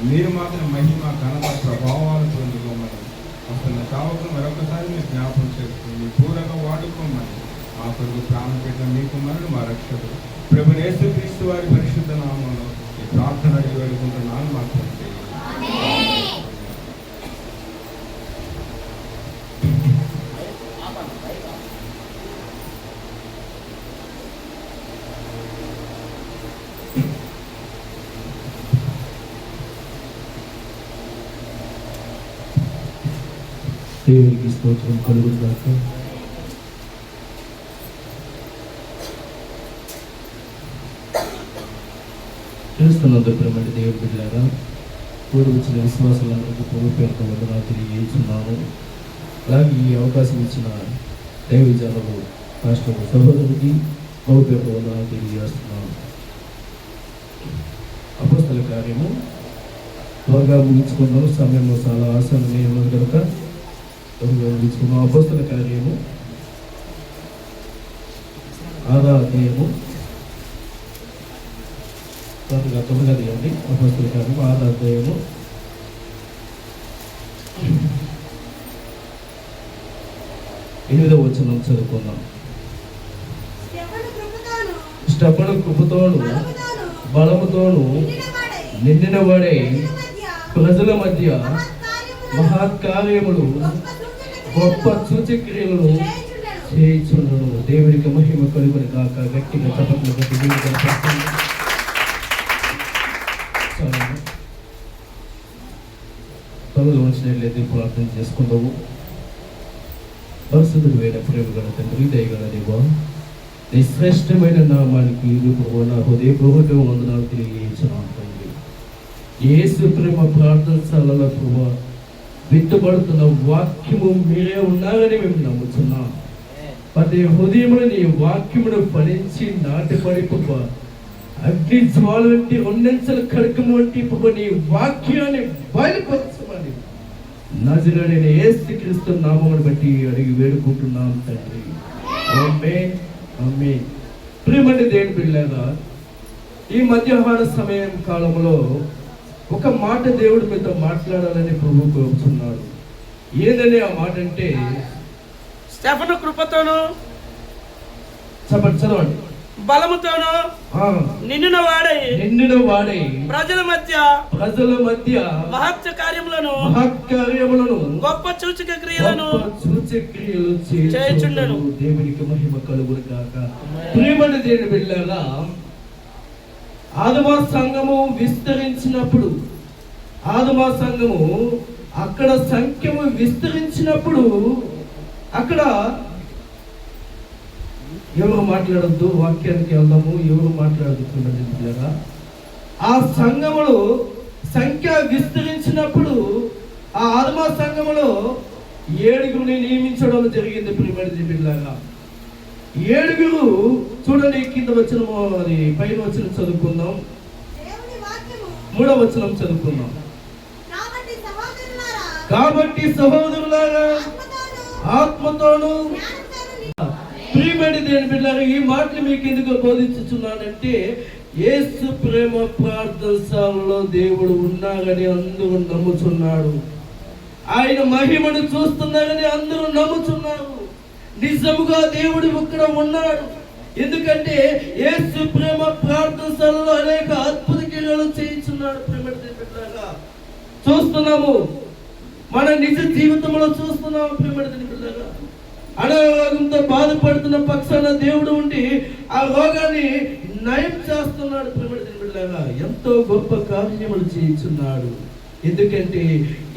మీరు మాత్రం మహిమ ఘనత ప్రభావాలు పొందుకోమని వస్తున్న శావకులు మరొకసారి మీరు జ్ఞాపకం చేసుకుని పూర్వగా వాడుకోమని మా కొరకు ప్రాణం పెట్టిన మీ కుమారుడు మా రక్షకుడు ప్రభు యేసుక్రీస్తు వారి పరిశుద్ధ నామంలో ఈ ప్రార్థన అడిగి వేడుకుంటున్నాను. మాకు దేవునికి స్తోత్రం కలుగుగాక. తెలుస్తున్నందుకు ప్రేమటి దేవుడి బిడ్డలారా, కూడి వచ్చిన విశ్వాసాలందరికీ ప్రభు పేరుతో వందనాలు తెలియజేస్తున్నాను. అలాగే ఈ అవకాశం ఇచ్చిన దైవ జనులు రాష్ట్ర సహోదరుడికి ప్రభు పేరుతో వందనాలు తెలియజేస్తున్నాను. అపోస్తల కార్యము త్వరగా ముగించుకున్నాం. సమయం చాలా ఆసనమే ఉన్నది కనుక త్వరగా ముగించుకున్నాం. అపోస్తల కార్యము 6వ అధ్యాయము త్వరగా తీయండి. అపోస్తల కార్యము 6వ అధ్యాయము 8వ వచనం చదువుకుందాం. స్టెఫను కృపతోను బలముతోను నిండిన వాడే ప్రజల మధ్య మహత్కార్యములు గొప్ప సూచక్రియలను చేయించుండును. దేవునికి మహిమ కలుగును కాక. గట్టిగా చప్పట్లు కొట్టి తొలగి ఉంచినట్లయితే ప్రార్థన చేసుకుందాము. పరిశుద్ధుడు వేడ ప్రేమ గల తండ్రి, దయగల దేవా, నీ శ్రేష్టమైన నామానికి నా హృదయపూర్వక వందనాలు తెలియజేస్తున్నాను తండ్రి. యేసు ప్రేమ ప్రార్థనశాలలో విత్తుబడుతున్న వాక్యము మీరే ఉన్నారని మేము నమ్ముతున్నాం. అదే హృదయమును నీ వాక్యమును ఫలించి నాటుబడి ప్రభు అగ్ని జ్వాల వంటి రెండంచెల ఖడ్గము వంటి ప్రభు నీ వాక్యాన్ని బయలుపరచమని నజరేయుడైన యేసుక్రీస్తు నామమును బట్టి అడిగి వేడుకుంటున్నాం తండ్రి. ఆమేన్ ఆమేన్. ప్రియమైన దేవుని బిడ్డలారా, ఈ మధ్యాహ్న సమయం కాలంలో ఒక మాట దేవుడు మీతో మాట్లాడాలని ప్రభు కోరుతున్నాడు. ఏదని ఆ మాట అంటే, స్టెఫను కృపతోను చదవండి. బలముతోను నిండిన వాడై ప్రజల మధ్య మహత్య కార్యములను గొప్ప సూచక క్రియలు చేయుచుండెను. దేవునికి మహిమ కలుగును గాక. ప్రియమైన దేవుని బిడ్డలారా, ఆదిమ సంఘము విస్తరించినప్పుడు, ఆదిమ సంఘము అక్కడ సంఖ్యము విస్తరించినప్పుడు అక్కడ ఎవరు మాట్లాడద్దు, వాక్యానికి వెళ్దాము, ఎవరు మాట్లాడుతున్నారు. ఆ సంఘములో సంఖ్య విస్తరించినప్పుడు ఆ ఆదిమ సంఘములో 7 నియమించడం జరిగింది. ప్రియమైన బిడ్డలారా, 7 చూడండి, కింద వచనము, అది పైన వచనం చదువుకుందాం, 3వ వచనం చదువుకుందాం. కాబట్టి సహోదరులారా ఆత్మతోను. ప్రియమైన దేవుని బిడ్డలారా, ఈ మాటలు మీకు ఎందుకు బోధించుచున్నానంటే, యేసు ప్రేమ ప్రార్థనలో దేవుడు ఉన్నారని అందరూ నమ్ముచున్నాడు. ఆయన మహిమను చూస్తున్నారని అందరూ నమ్ముచున్నారు. నిజముగా దేవుడు ఇక్కడ ఉన్నాడు. ఎందుకంటే యేసు ప్రేమ ప్రార్థనలో అనేక అద్భుత క్రియలు చేయించున్నాడు. ప్రేమ బిడ్డలారా, చూస్తున్నాము, మన నిజ జీవితంలో చూస్తున్నాము. ప్రేమ బిడ్డలారా, అనారోగ్యంతో బాధపడుతున్న పక్షాన దేవుడు ఉండి ఆ రోగాన్ని నయం చేస్తున్నాడు. ప్రేమలాగా ఎంతో గొప్ప కార్యములు చేయించున్నాడు. ఎందుకంటే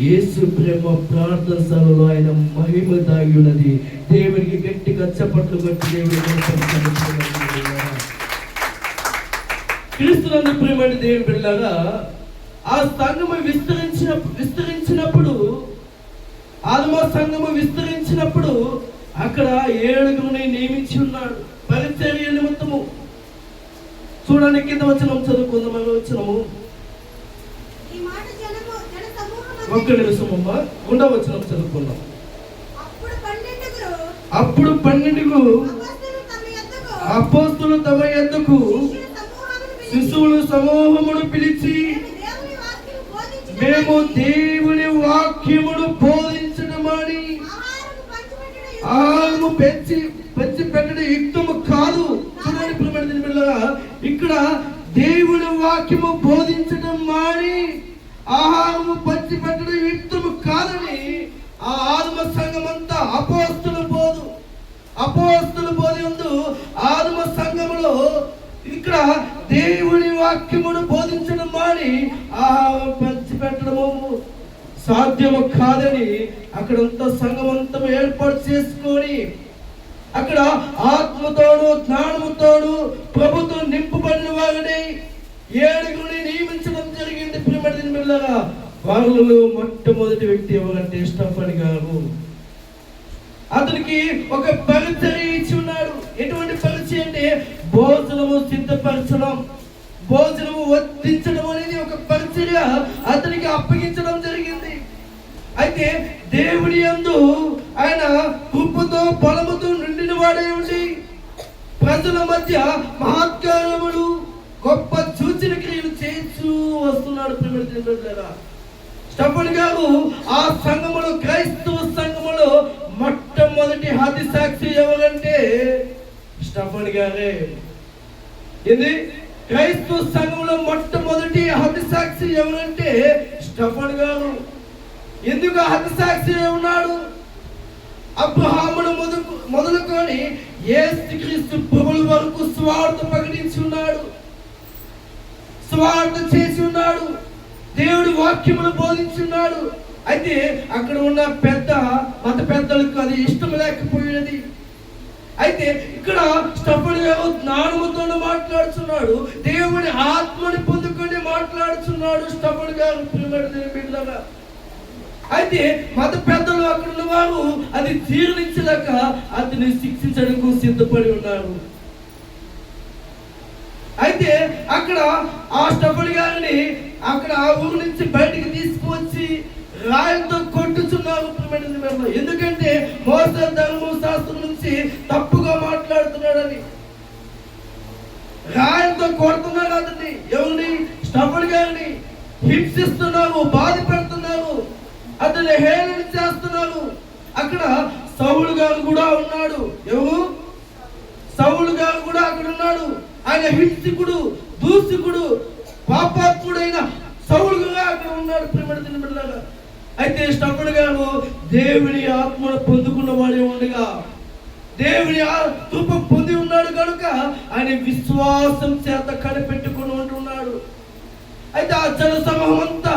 యేసు ప్రేమ ప్రార్థనలో ఆయన మహిమ దాగి ఉన్నది. దేవునికి గట్టిగా చప్పట్లు కొట్టి దేవుడి క్రీస్తునందు ప్రేమని దేవుని బిడ్డలారా, ఆ సంఘము విస్తరించినప్పుడు, ఆదిమ సంఘము విస్తరించినప్పుడు అక్కడ 7 నియమించి ఉన్నాడు పరిచర్య నిమిత్తము. చూడండి, కింద వచనం చదువుకుందాం. వచనము ఒక్క నిమిషం అమ్మా, 1వ వచనం చదువుకుందాం. అప్పుడు 12 అపోస్తలులు తమ యొద్దకు శిశువుల సమూహమును పిలిచి, మేము దేవుని వాక్యమును బోధించడమని ఆహారము పెంచి పెట్టడం యుక్తము కాదు. చూడండి ప్రియమైన, ఇక్కడ దేవుని వాక్యము బోధించడం మాని ఆహారము పంచి పెట్టడం యుక్తము కాదని ఆ ఆదిమ సంఘం అంతా అపోస్తల బోధ యందు ఆదిమ సంఘములో ఇక్కడ దేవుని వాక్యమును బోధించడం మాని ఆహారం పంచి పెట్టడము సాధ్యము కాదని అక్కడంతా సంఘమంతా ఏర్పాటు చేసుకొని అక్కడ ఆత్మతోడు జ్ఞానముతోడు ప్రభుత్వం నింపబడిన వారిని 7 నియమించడం జరిగింది. ప్రియమైన బిడ్డలారా, వారిలో మొట్టమొదటి వ్యక్తి ఎవరంటే స్టెఫన్ గారు. అతనికి ఒక పరిచర్య ఇచ్చి ఉన్నాడు. ఎటువంటి పరిచయం అంటే భోజనము సిద్ధపరచడం, భోజనము వడ్డించడం అనేది ఒక పరిచర్య అతనికి అప్పగించడం జరిగింది. అయితే దేవుడి యందు ఆయన కృపతో బలముతో నిండిన వాడై ఉండి ప్రజల మధ్య మహత్కార్యములు గొప్ప సూచన క్రియలు చేస్తూ వస్తున్నాడు. స్టెఫన్ గారు ఆ సంఘములో, క్రైస్తవ సంఘములో మొట్టమొదటి హతి సాక్షి ఎవరంటే స్టెఫన్ గారే. ఇది క్రైస్తవ సంఘంలో మొట్టమొదటి హతి సాక్షి ఎవరంటే స్టెఫన్ గారు. ఎందుకు హతి సాక్షి ఉన్నాడు? అబ్రహామును మొదలుకొని యేసుక్రీస్తు ప్రభువుల వరకు స్వార్థ ప్రకటించి ఉన్నాడు, స్వార్థ చేసి ఉన్నాడు, దేవుడి వాక్యమును బోధించి ఉన్నాడు. అయితే అక్కడ ఉన్న మత పెద్దలకు అది ఇష్టం లేకపోయినది. అయితే ఇక్కడ స్టెఫన్ గారు జ్ఞానముతో మాట్లాడుతున్నాడు, దేవుని ఆత్మని పొందుకొని మాట్లాడుతున్నాడు స్టెఫన్ గారు. అయితే మత పెద్దలు అక్కడ ఉన్న వారు అది జీర్ణించలేక అతన్ని శిక్షించడానికి సిద్ధపడి ఉన్నారు. అయితే అక్కడ ఆ స్టెఫెన్ గారిని అక్కడ ఆ ఊరు నుంచి బయటికి తీసుకువచ్చి రాయితో కొట్టుచున్నారు. ఎందుకంటే మోసే ధర్మశాస్త్రం నుంచి తప్పుగా మాట్లాడుతున్నాడని రాయితో కొడుతున్నారు. అతన్ని ఎవరిని? స్టెఫెన్ గారిని హింసిస్తున్నారు, బాధ పెడుతున్నారు, అతన్ని హేళన చేస్తున్నారు. అక్కడ సౌలు గారు కూడా ఉన్నాడు. ఎవరు? సౌలు గారు కూడా అక్కడ ఉన్నాడు. ఆయన హింసకుడు, దూషకుడు, పాపాత్ముడైన సౌలు గారు అక్కడ ఉన్నాడు. ప్రేమడిన బిడ్డలారా, అయితే స్టెఫెన్ గారు దేవుని ఆత్మను పొందుకున్న వాడే ఉండగా దేవుని కృప పొంది ఉన్నాడు కనుక ఆయన విశ్వాసం చేత కనిపెట్టుకుని ఉంటున్నాడు. అయితే ఆ జన సమూహం అంతా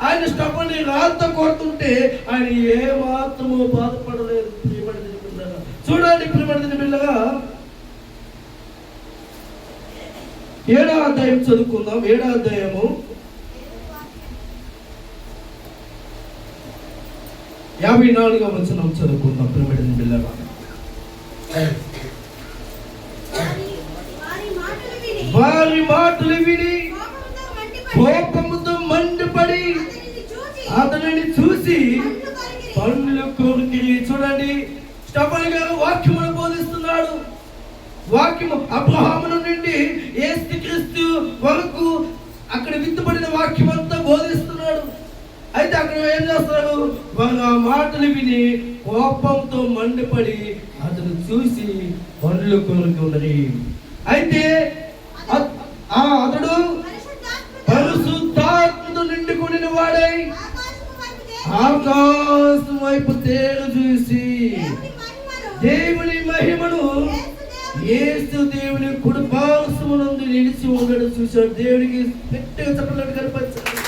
ఆయన స్టెఫెన్ రాళ్ళతో కొడుతుంటే ఆయన ఏ మాత్రము బాధపడలేదు. ప్రియమడిన బిడ్డలారా, చూడండి ప్రియమడిన బిడ్డలారా, 7వ అధ్యాయం చదువుకుందాం. 7వ అధ్యాయము 54వ వచనం చదువుకుందాం. ప్రియమైన బిడ్డలారా, వారి మాటలు విని కోపముతో మండిపడి అతనిని చూసి పళ్ళు కొరికిరి. చూడండి, స్టెఫెన్ గారు వాక్యమును బోధిస్తున్నాడు. వాక్యము అబ్రహాము నుండి యేసుక్రీస్తు వరకు అక్కడ విత్తుబడిన వాక్యం అంతా బోధిస్తున్నాడు. అయితే అక్కడ ఏం చేస్తారు? వారు ఆ మాటలు విని కోపంతో మండిపడి అతను చూసి పండ్లు కొనుక్కున్నది. అయితే అతడు పరిశుద్ధాత్మతో నిండుకుని వాడై ఆకాశం వైపు తేరు చూసి దేవుని మహిమను యేసు దేవుని కుడి పార్శ్వమునందు నిలిచి ఉండడం చూశాడు. దేవునికి గట్టిగా చెప్పలేదు కనిపించాడు.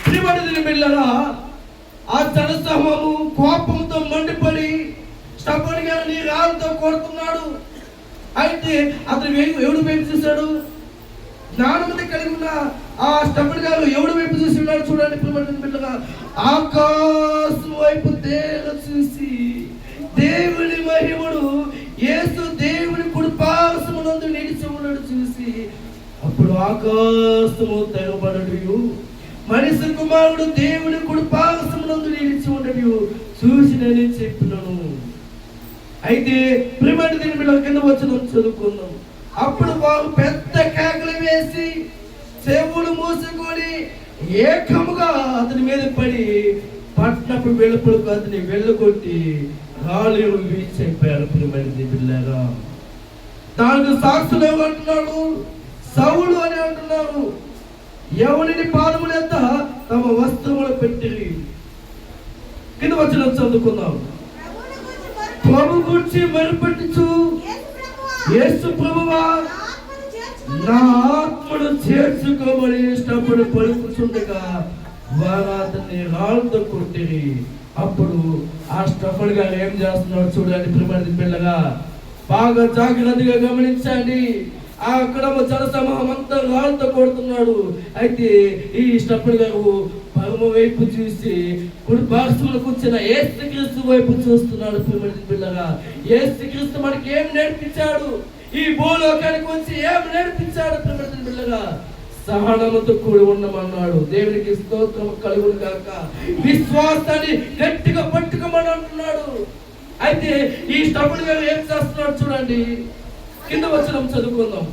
ప్రియమైన బిడ్డలారా, ఆ జనసమూహము కోపంతో మండిపడి స్టెఫెన్ గారిని రాళ్ళతో కొడుతున్నాడు. అయితే అతను ఎవడు వైపు చూశాడు? జ్ఞానమతి కలిగి ఉన్న ఆ స్టెఫెన్ గారు ఎవడు వైపు చూసి ఉన్నాడు? చూడండి ప్రియమైన బిడ్డలారా, ఆకాశం వైపు తేర చూసి దేవుని మహిమను యేసు దేవుని కుడి పార్శ్వమునందు నిలిచి ఉన్నాడు చూసి అప్పుడు ఆకాశము తెరవబడడు, మనిషి కుమారుడు దేవుని కుడి పార్శ్వమునందు నిలిచి ఉండడు చూసినని చెప్పినాను. అయితే ప్రియమైన దీని మీద కింద వచ్చిన చదువుకుందాం. అప్పుడు వారు పెద్ద కేకలు వేసి చెవులు మూసుకొని ఏకముగా అతని మీద పడి పట్నపు వెలుపలకు అతని వెళ్ళగొట్టి రాళ్ళు చెప్పారు. ప్రియమైన బిడ్డలారా, దానికి సాక్షులు ఏమంటున్నాడు? సౌలు అని అంటున్నారు. ఎవరిని పాదముల యొక్క తమ వస్త్రములు పెట్టి కింద వచ్చిన చదువుకుందాం. ప్రభు గురించి మరుపెట్టుచు యేసు ప్రభువా నా ఆత్మను చేర్చుకోమని ఇష్టపడి పలుకుతుండగా వారు అతన్ని రాళ్ళతో కొట్టిరి. అప్పుడు ఆ స్టెఫెన్ గారు ఏం చేస్తున్నాడు చూడండి ప్రియమైన పిల్లగా, బాగా జాగ్రత్తగా గమనించండి. అక్కడ జనసమూహం అంతా రాళ్ళతో కొడుతున్నాడు. అయితే ఈ స్టెఫెన్ గారు పరమ వైపు చూసి కుడి పార్శ్వమున కూర్చున్న యేసుక్రీస్తు వైపు చూస్తున్నాడు. ప్రియమైన పిల్లగా, యేసుక్రీస్తు మనకి ఏం నేర్పించాడు? ఈ భూలోకానికి వచ్చి ఏం నేర్పించాడు? ప్రియమైన పిల్లగా, సహనముతో కూడి ఉండమన్నాడు. దేవునికి స్తోత్రం కలుగును గాక. విశ్వాసాన్ని గట్టిగా పట్టుకోమని అంటున్నాడు. అయితే ఈ స్టెఫెన్ గారు ఏం చేస్తున్నాడు చూడండి, కింద వచనం చదువుకుందాం.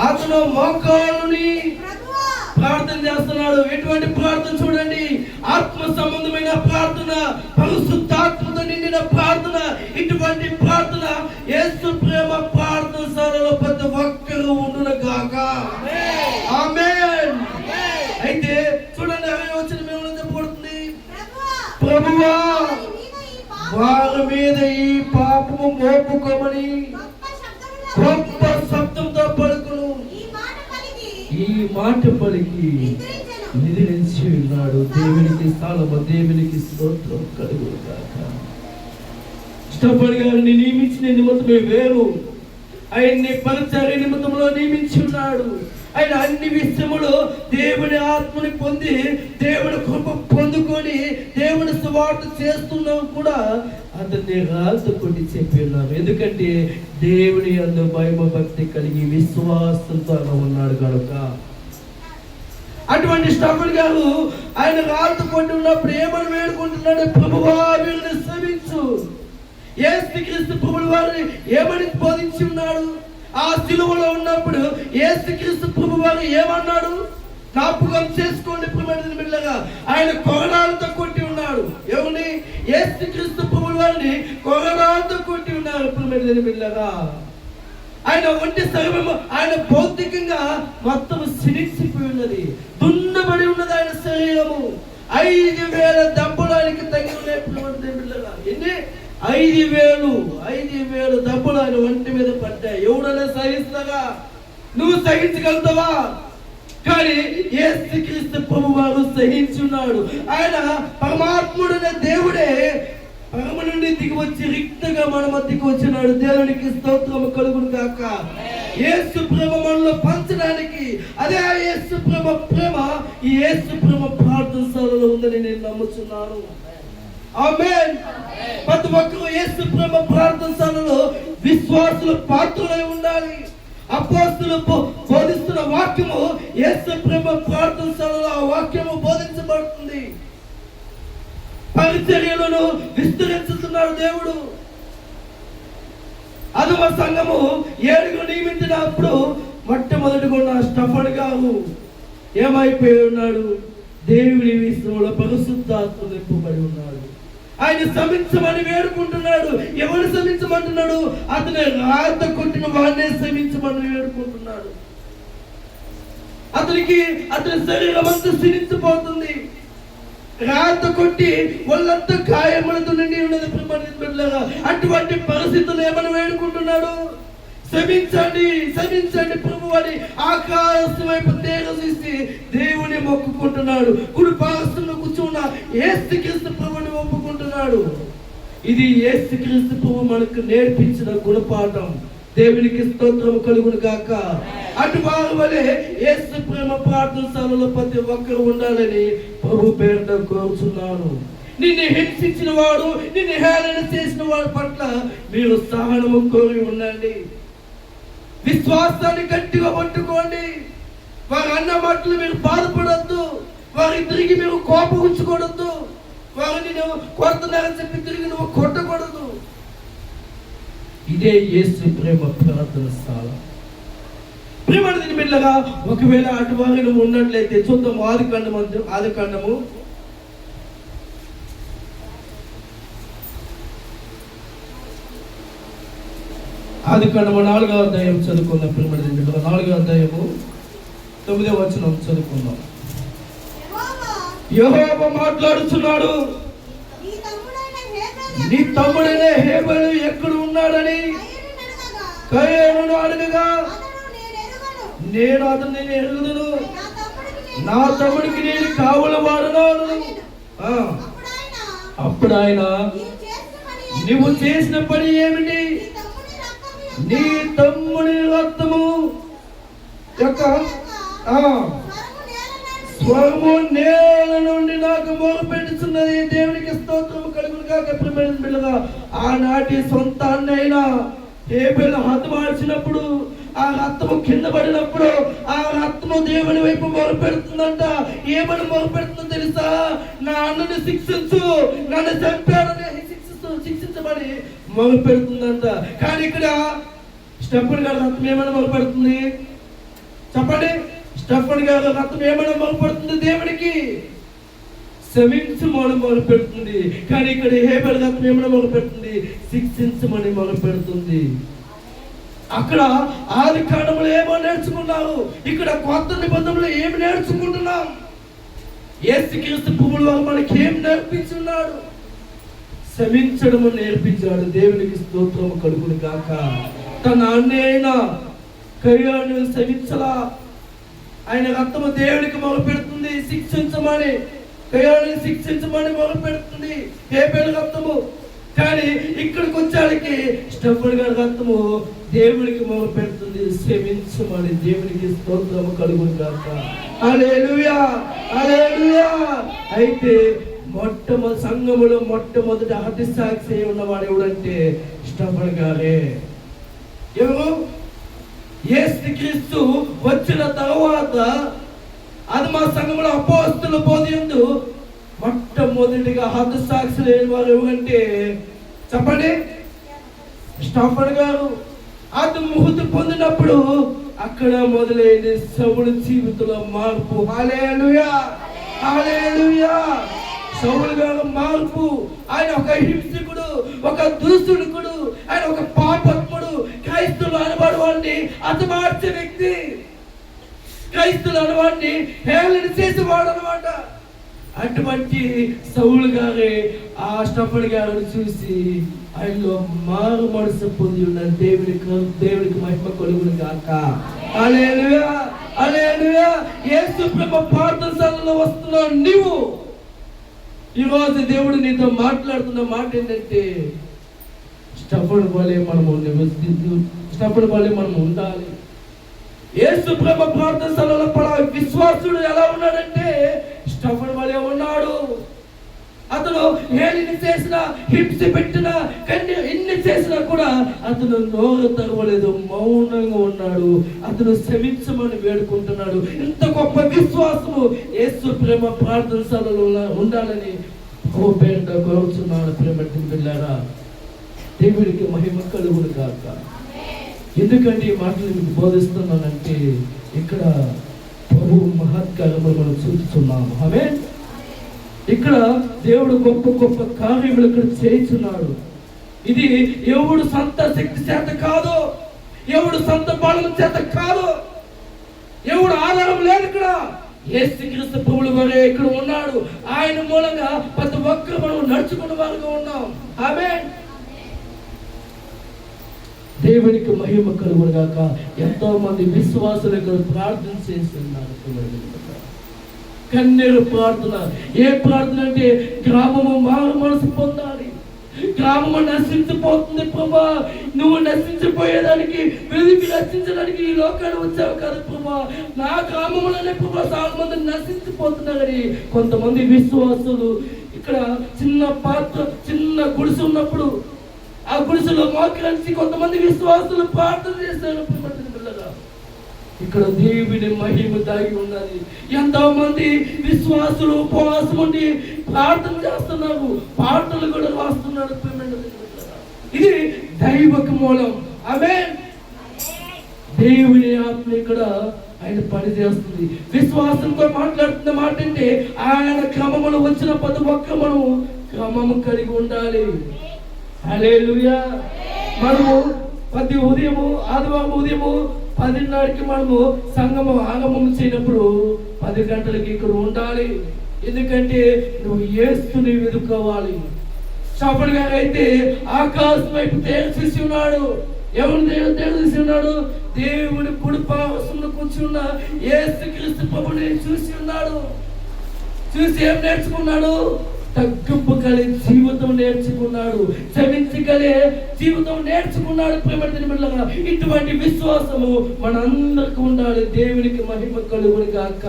అతను మోకాలుని ప్రార్థన చేస్తున్నాడు. ఎటువంటి ప్రార్థన చూడండి, ఆత్మ సంబంధమైన ప్రార్థన, పరిశుద్ధాత్మతో నిండిన ప్రార్థన. ఇటువంటి ప్రార్థన యేసు ప్రేమ ప్రార్థనశాలలో ప్రతి ఒక్కరు ఉండును గాక. ఆమేన్. అయితే చూడండి, అవి వచ్చిన మేము చెప్పబడుతుంది, ప్రభువా వారి మీద ఈ పాపము మోపుకోమని గొప్ప శబ్దంతో పలుకును. ఈ మాట పలికి నిద్రించి ఉన్నాడు. దేవునికి స్థలము, దేవునికి స్తోత్రం కలుగును గాక. స్టెఫెన్ గారిని నియమించిన నిమిత్తమే వేరు, ఆయన్ని పరిచర్య నిమిత్తంలో నియమించి ఉన్నాడు. ఆయన అన్ని విషయములు దేవుని ఆత్మని పొంది దేవుని కృప పొందుకొని దేవుని సువార్త చేస్తున్నాం కూడా అతన్ని రాళ్ళతో కొట్టి చెప్పి ఉన్నాం. ఎందుకంటే దేవుని యందు భయభక్తి కలిగి విశ్వాసంతో ఉన్నాడు కనుక. అటువంటి స్టెఫెన్ గారు ఆయన రాళ్ళతో కొట్టి ఉన్నప్పుడు ఏమని వేడుకుంటున్నాడు? ప్రభువా వీరిని క్షమించు. యేసుక్రీస్తు ప్రభువు వారిని ఏమని బోధించి ఉన్నాడు? ఆ సిలువలో ఉన్నప్పుడు యేసుక్రీస్తు ప్రభువు వారు ఏమన్నాడు? జ్ఞాపకం చేసుకోండి ప్రియమైన బిడ్డలారా, ఆయన కొరడాలతో కొట్టి ఉన్నాడు. ఎవరిని? యేసుక్రీస్తు ప్రభువు వారిని కొరడాలతో కొట్టి ఉన్నారు ప్రియమైన బిడ్డలారా. ఆయన ఒంటి శరీరము ఆయన భౌతికంగా మొత్తం క్షీణించిపోయి ఉన్నది, దున్నబడి ఉన్నది ఆయన శరీరము. 5,000 దెబ్బలు ఆయనకి తగిలి ఉన్నాయి ప్రియమైన బిడ్డలారా. ఎన్ని? 5,000 దెబ్బలు ఆయన ఒంటి మీద పడ్డాయి. ఎవడైనా సహిస్తాగా? నువ్వు సహించగలుగుతావా? కానీ యేసుక్రీస్తు ప్రభువు వారు సహించున్నాడు. ఆయన పరమాత్ముడైన దేవుడే పరమ నుండి దిగి వచ్చి రిక్తగా మన మధ్యకి వచ్చినాడు. దేవునికి స్తోత్రము కలుగును గాక. యేసు ప్రేమ మనలో పంచడానికి, అదే ఆ యేసు ప్రేమ ఈ యేసు ప్రేమ ప్రార్థనలో ఉందని నేను నమ్ముతున్నాను. ఆమేన్. ప్రతి ఒక్కరు యేసు ప్రేమ ప్రార్థనలో విశ్వాసుల పాత్రలై ఉండాలి. అపోస్తలులు బోధిస్తున్న వాక్యము యేసు ప్రేమ ప్రార్థనలో ఆ వాక్యము బోధించబడుతుంది. పరిచర్యలను విస్తరించుతున్నాడు దేవుడు. అదవ సంఘము 7 నియమించినప్పుడు మొట్టమొదటిగా ఉన్న స్టెఫెన్ గారు ఏమైపోయి ఉన్నాడు? దేవుని విషయంలో పరిశుద్ధాత్మ నింపబడి ఉన్నాడు. ఆయన క్షమించమని వేడుకుంటున్నాడు. ఎవరు క్షమించమంటున్నాడు? అతని రాత కొట్టిన వాడినే క్షమించమని వేడుకుంటున్నాడు. అతని శరీరం అంతా క్షీణించిపోతుంది. రాత కొట్టి వాళ్ళంతా గాయములతో నిండి ఉన్నది ప్రియమైన. అటువంటి పరిస్థితులు ఏమని వేడుకుంటున్నాడు? క్షమించండి ప్రభు అని ఆకాశం వైపు తీసి దేవుని మొక్కుకుంటున్నాడు. కుడి పార్శ్వంలో కూర్చున్న యేసుక్రీస్తు ప్రభుని ఒప్పుకుంటున్నాడు. ఇది యేసుక్రీస్తు ప్రభు మనకు నేర్పించిన గుణపాఠం. దేవునికి స్తోత్రం కలుగును గాక. అటు వారి వలె యేసు ప్రేమ ప్రార్థనలో ప్రతి ఒక్కరు ఉండాలని ప్రభు పేరుట కోరుచున్నాను. నిన్ను హింసించిన వాడు, నిన్ను హేళన చేసిన వాడి పట్ల మీరు సహనము కోరి ఉండండి. విశ్వాసాన్ని గట్టిగా పట్టుకోండి. వారి అన్న మాటలు మీరు బాధపడద్దు. వారి తిరిగి మీరు కోపం ఉంచకూడదు. వారిని నువ్వు కొడుతున్నారని చెప్పి తిరిగి నువ్వు కొట్టకూడదు. ఇదే యేసు ప్రేమ ప్రార్థన స్థల. ప్రియమైన బిడ్డలారా, ఒకవేళ అటు వారి నువ్వు ఉన్నట్లయితే చూద్దాం. ఆదికాండము 4వ అధ్యాయం చదువుకుందాం. ప్రియమైన బిడ్డలారా, 4వ అధ్యాయము 9వ వచనం చదువుకుందాం. యెహోవా మాట్లాడుతున్నాడు, నీ తమ్ముడైన హేబెలు ఎక్కడ ఉన్నాడని కయీనును అడగగా, నేను అతన్ని ఎరుగుదును, నా తమ్ముడికి నేను కావలి వాడను. అప్పుడు ఆయన, నువ్వు చేసిన పని ఏమిటి? నీ తమ్ముడి రక్తము యొక్క స్వరము నేల నుండి నాకు మొరపెట్టుచున్నది. దేవునికి స్తోత్రము కలుగును గాక. ప్రియమైన బిడ్డలారా, ఆనాటి సొంత అన్నైనా హేబెలు హతమార్చినప్పుడు ఆ రక్తము కింద పడినప్పుడు ఆ రక్తము దేవుని వైపు మొరపెడుతుందంట. ఏమని మొరపెడుతుందో తెలుసా? నా అన్నని శిక్షించు, నన్ను చంపాడని శిక్షించబడి మొరపెడుతుందంట. కానీ ఇక్కడ స్టెఫెన్ గారి రక్తం ఏమైనా మొరపెడుతుంది? చెప్పండి. స్టెఫెన్ గారి రక్తం ఏమైనా మొరపెడుతుంది? దేవునికి క్షమించమని మొరపెడుతుంది. కానీ ఇక్కడ హేబెలు రక్తం ఏమైనా మొరపెడుతుంది? శిక్షించమని మొరపెడుతుంది. అక్కడ ఆదికాండములో ఏమో నేర్చుకున్నారు, ఇక్కడ కొత్త నిబంధనలో ఏమి నేర్చుకుంటున్నాం? యేసుక్రీస్తు ప్రభువు మనకి ఏం నేర్పించున్నాడు? క్షమించడము నేర్పించాడు. దేవునికి స్తోత్రము కలుగును గాక. తన అన్నయ్య కయ్యాను క్షమించలా. ఆయన రక్తము దేవునికి మొరపెడుతుంది శిక్షించమని, కయ్యాన్ని శిక్షించమని మొరపెడుతుంది. హేబెలు రక్తము కానీ ఇక్కడికి వచ్చాడికి స్టెఫన్ గారి రక్తము దేవునికి మొదలు పెడుతుంది. క్షమించమని దేవునికి స్తోత్రము కలుగును గాక. హల్లెలూయా, హల్లెలూయా. అయితే మొట్టమొదటి సంఘములో మొట్టమొదటి హతసాక్షి ఉన్నవాడు ఎవడంటే స్టెఫన్ గారే. ఎవరు? యేసుక్రీస్తు వచ్చిన తర్వాత అది మా సంఘంలో అపోస్తలుల బోధిందు మొట్టమొదటిగా హతసాక్షి లేని వారు ఎవరంటే చెప్పండి, స్టెఫన్ గారు. అది ముహూర్తి పొందినప్పుడు అక్కడ మొదలైన సౌలు జీవితంలో మార్పు. హల్లెలూయా, హల్లెలూయా. సౌలు గారు మార్పు. ఆయన ఒక హింసకుడు, ఒక దుస్తుడుకుడు, ఆయన ఒక పాపత్ముడు, క్రైస్తవులు అనబడి వాడిని అతమార్చే వ్యక్తి, క్రైస్తవులు అనవాడిని హేళన చేసేవాడు అనమాట. అటువంటి సౌలు గారే ఆ స్టెఫన్ గారిని చూసి ఆయనలో మారు మనసు పొంది ఉన్న దేవునికి మహిమ కలుగును గాక. హల్లెలూయా, హల్లెలూయా. యేసు ప్రభు ప్రార్థనలో వస్తున్నావు నీవు. ఈరోజు దేవుడు నీతో మాట్లాడుతున్న మాట ఏంటంటే స్టెఫన్ వలె మనము స్టెఫన్ వలె మనం ఉండాలి. యేసు ప్రభు ప్రార్థనలో విశ్వాసుడు ఎలా ఉన్నాడంటే స్టెఫన్ వలె ఉన్నాడు. అతను ఏలిని చేసిన, హింస పెట్టిన, ఎన్ని చేసినా కూడా అతను నోరు తెరవలేదు, మౌనంగా ఉన్నాడు. అతను క్షమించమని వేడుకుంటున్నాడు. ఇంత గొప్ప విశ్వాసము యేసు ప్రేమ ప్రార్థనలో ఉండాలని పేరుట కోరుచున్నాడు. ప్రేమ పిల్లారా, దేవుడికి మహిమ కలుగును గాక. ఎందుకంటే ఈ మాటలు మీకు బోధిస్తున్నానంటే ఇక్కడ ప్రభు మహత్కార్యములు మనం చూస్తున్నాము. ఆమేన్. ఇక్కడ దేవుడు గొప్ప గొప్ప కార్యములు ఇక్కడ చేస్తున్నాడు. ఇది ఎవడు సొంత శక్తి చేత కాదు, ఎవడు సొంత బలం చేత కాదు, ఎవడు ఆధారం లేదు. ఇక్కడ యేసుక్రీస్తు ప్రభువు వారే ఇక్కడ ఉన్నాడు. ఆయన మూలంగా ప్రతి ఒక్కరు మనం నడుచుకున్న వారుగా ఉన్నాం. ఆమేన్. దేవునికి మహిమ కలుగును గాక. ఎంతో మంది విశ్వాసులు ఇక్కడ ప్రార్థన చేస్తున్నారు. కన్నీరు ప్రార్థన. ఏ ప్రార్థన అంటే గ్రామము మారు మనసు పొందాలి. గ్రామము నశించిపోతుంది ప్రభా, నువ్వు నశించిపోయేదానికి, వెలికి నశించడానికి ఈ లోకాన్ని వచ్చావు కదా ప్రభా. నా గ్రామంలోనే ప్రభా చాలా మంది నశించిపోతున్నారని కొంతమంది విశ్వాసులు ఇక్కడ చిన్న పాత్ర, చిన్న గుడిసె ఉన్నప్పుడు ఆ గుడిసెలో మోకరించి కొంతమంది విశ్వాసులు ప్రార్థన చేశారు. ఇక్కడ దేవుని మహిమ దాగి ఉన్నది. ఎంతో మంది విశ్వాసులు ఉపవాసం ఉండి ప్రార్థన చేస్తున్నారు, పాటలు కూడా రాస్తున్నారు. ఇది దైవక మూలం. ఆమేన్. దేవుని ఆత్మ ఇక్కడ ఆయన పని చేస్తుంది. విశ్వాసంతో మాట్లాడుతున్న మాట అంటే ఆయన క్రమములు వచ్చిన ప్రతి ఒక్క మనము క్రమము కలిగి ఉండాలి. హల్లెలూయా. మనము ప్రతి ఉదయము, ఆదివారం ఉదయము 10:30కి మనము సంగము ఆగమం చేయనప్పుడు 10 గంటలకి ఇక్కడ ఉండాలి. ఎందుకంటే నువ్వు యేసుని వెతుక్కోవాలి. స్టెఫన్ గారు అయితే ఆకాశం వైపు తేల్చేసి ఉన్నాడు. ఎవరు తేల్చేసి ఉన్నాడు? దేవుని కుడి పార్శ్వమున కూర్చున్న యేసుక్రీస్తు ప్రభువుని చూసి ఉన్నాడు. చూసి ఏం నేర్చుకున్నాడు? తగ్గింపు కలిగే జీవితం నేర్చుకున్నాడు, క్షమించగలే జీవితం నేర్చుకున్నాడు. ప్రేమ ఇటువంటి విశ్వాసము మనందరికి ఉండాలి. దేవునికి మహిమ కలుగును గాక.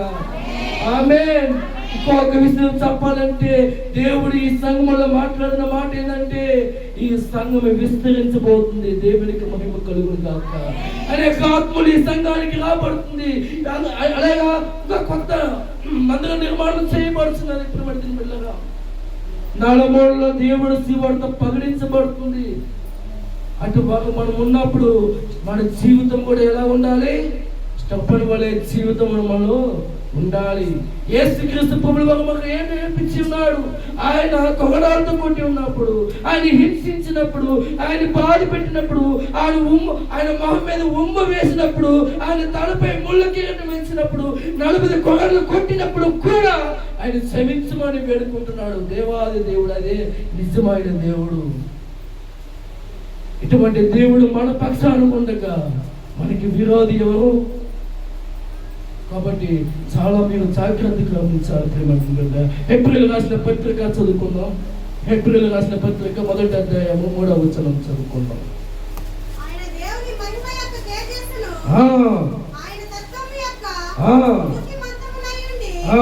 ఆమేన్. ఇంకొక విషయం చెప్పాలంటే దేవుడు ఈ సంఘంలో మాట్లాడిన మాట ఏంటంటే ఈ సంఘం విస్తరించబోతుంది. దేవునికి మహిమ కలుగును గాక. అనేక ఆత్మలు ఈ సంఘానికి రాబడుతుంది. అలాగా కొత్త మందిర నిర్మాణం చేయబడుతున్నది. ప్రేమ నలమూలలో దేవుడు శివుడితో పగిలించబడుతుంది. అటుపక్క మనం ఉన్నప్పుడు మన జీవితం కూడా ఎలా ఉండాలి? స్టెఫన్ వలె జీవితం మనలో ఉండాలి. యేసుక్రీస్తు ప్రభువు మనకు ఏం నేర్పించి ఉన్నాడు? ఆయన కొగడాలతో కొట్టి ఉన్నప్పుడు, ఆయన హింసించినప్పుడు, ఆయన బాధ పెట్టినప్పుడు, ఆయన మొహం మీద ఉమ్మ వేసినప్పుడు, ఆయన తలపై ముళ్ళ కిరీటం వేసినప్పుడు, 40 కొగడలు కొట్టినప్పుడు కూడా ఆయన క్షమించమని వేడుకుంటున్నాడు. దేవాది దేవుడు, అదే నిజమైన దేవుడు. ఇటువంటి దేవుడు మన పక్షాన ఉండగా మనకి విరోధి ఎవరు? కాబట్టి చాలా మీరు జాగ్రత్తగా గమనించాలి. ప్రేమ ఏప్రిల్ రాసిన పత్రిక చదువుకుందాం. హెబ్రీయులకు రాసిన పత్రిక 1వ అధ్యాయము 3వ వచనం చదువుకుందాం. ఆయన దేవుని మహిమ యొక్క తేజస్సును, ఆ, ఆయన తత్వము యొక్క ఆ, మూర్తిమంతమునై ఉండి, ఆ,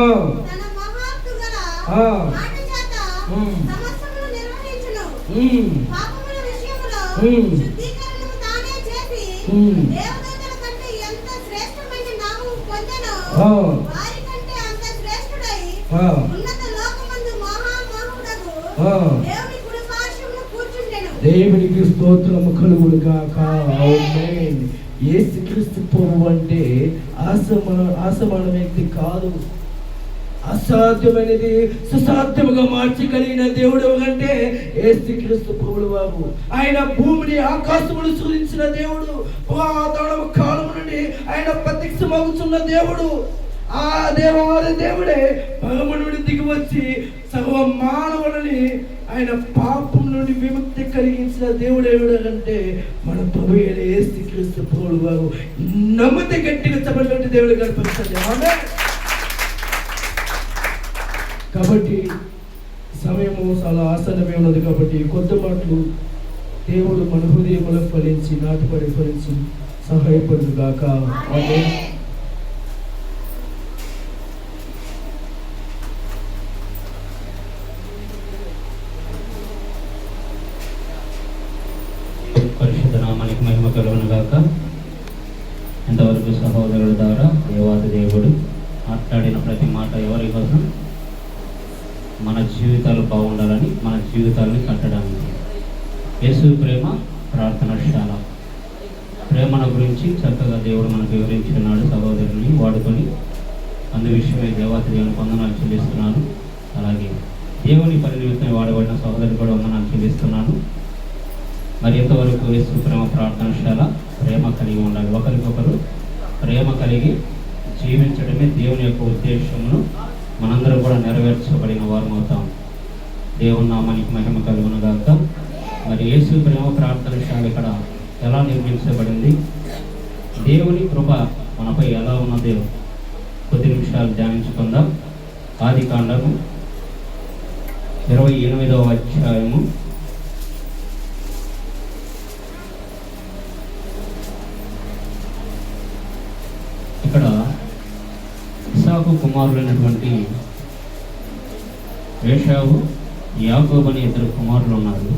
తన మహాత్తు గల ఆ, మాట చేత ఉమ్, సమస్తమును నిర్వహించును. ఉమ్, పాపముల విషయములో ఉమ్, శుద్ధీకరణము తానే చేసి, ఉమ్, దేవదూతల కంటే ఎంత శ్రేష్టమైన నామము పొందెనో, ఆ, వారి కంటే అంత శ్రేష్ఠుడై ఆ, ఉన్నత లోకమందు మహామహుడగు ఆ. దేవుని కుడి పార్శ్వమున కూర్చుండెను. దేవునికి స్తోత్రము కలుగును గాక. ఆమేన్. యేసుక్రీస్తు ప్రభువు అంటే అసమాన వ్యక్తి కాదు. అసాధ్యమైనది సుసాధ్యముగా మార్చగలిగిన దేవుడు అంటే యేసుక్రీస్తు ప్రభువు వారు. ఆయన భూమిని ఆకాశమును సృజించిన దేవుడు. పాతాళము కాలము నుండి ఆయన ప్రత్యక్షమవుతున్న దేవుడు. ఆ దేవుడే పరము నుండి దిగి వచ్చి సర్వ మానవులని ఆయన పాపం నుండి విముక్తి కలిగించిన దేవుడు ఎవడంటే మన ప్రభు అయిన యేసుక్రీస్తు ప్రభువు వారు. నమ్మితే గట్టిగా చెప్పినటువంటి దేవుడు కనిపిస్తుంది. కాబట్టి సమయము చాలా ఆసన్నమే ఉన్నది. కాబట్టి కొత్త మాటలు దేవుడు మన హృదయములో ఫలించి నాటుపడి ఫలించి సహాయపడు గాక. ఆమేన్. పరిశుద్ధ నామానికి మహిమ కలుగును గాక. ఇంతవరకు సహోదరుల ద్వారా దేవాది దేవుడు మాట్లాడిన ప్రతి మాట ఎవరి కోసం? మన జీవితాలు బాగుండాలని, మన జీవితాలని కట్టడానికి. యేసు ప్రేమ ప్రార్థనశాల ప్రేమను గురించి చక్కగా దేవుడు మనకు వివరించున్నాడు. సహోదరుని వాడుకొని అందు విషయమై దేవాతి దేవుని వందనాలు చెల్లిస్తున్నాను. అలాగే దేవుని పని నిమిత్తం వాడబడిన సహోదరుడు కూడా వందనాలు చెల్లిస్తున్నాను. మరి ఎంతవరకు యేసు ప్రేమ ప్రార్థనశాల ప్రేమ కలిగి ఉండాలి. ఒకరికొకరు ప్రేమ కలిగి జీవించడమే దేవుని యొక్క ఉద్దేశమును మనందరం కూడా నెరవేర్చబడిన వారం అవుతాం. దేవుని నామానికి మహిమ కలుగును గాక. మరి యేసు ప్రేమ ప్రార్థనశాల ఇక్కడ ఎలా నిర్మించబడింది, దేవుని కృప మనపై ఎలా ఉన్నదో కొద్ది నిమిషాలు ధ్యానించుకుందాం. ఆదికాండము 28వ అధ్యాయము 'ఇక్కడ ఇస్సాకు కుమారులైనటువంటి ఏశావు, యాకోబు అనే 2 కుమారులు ఉన్నారు.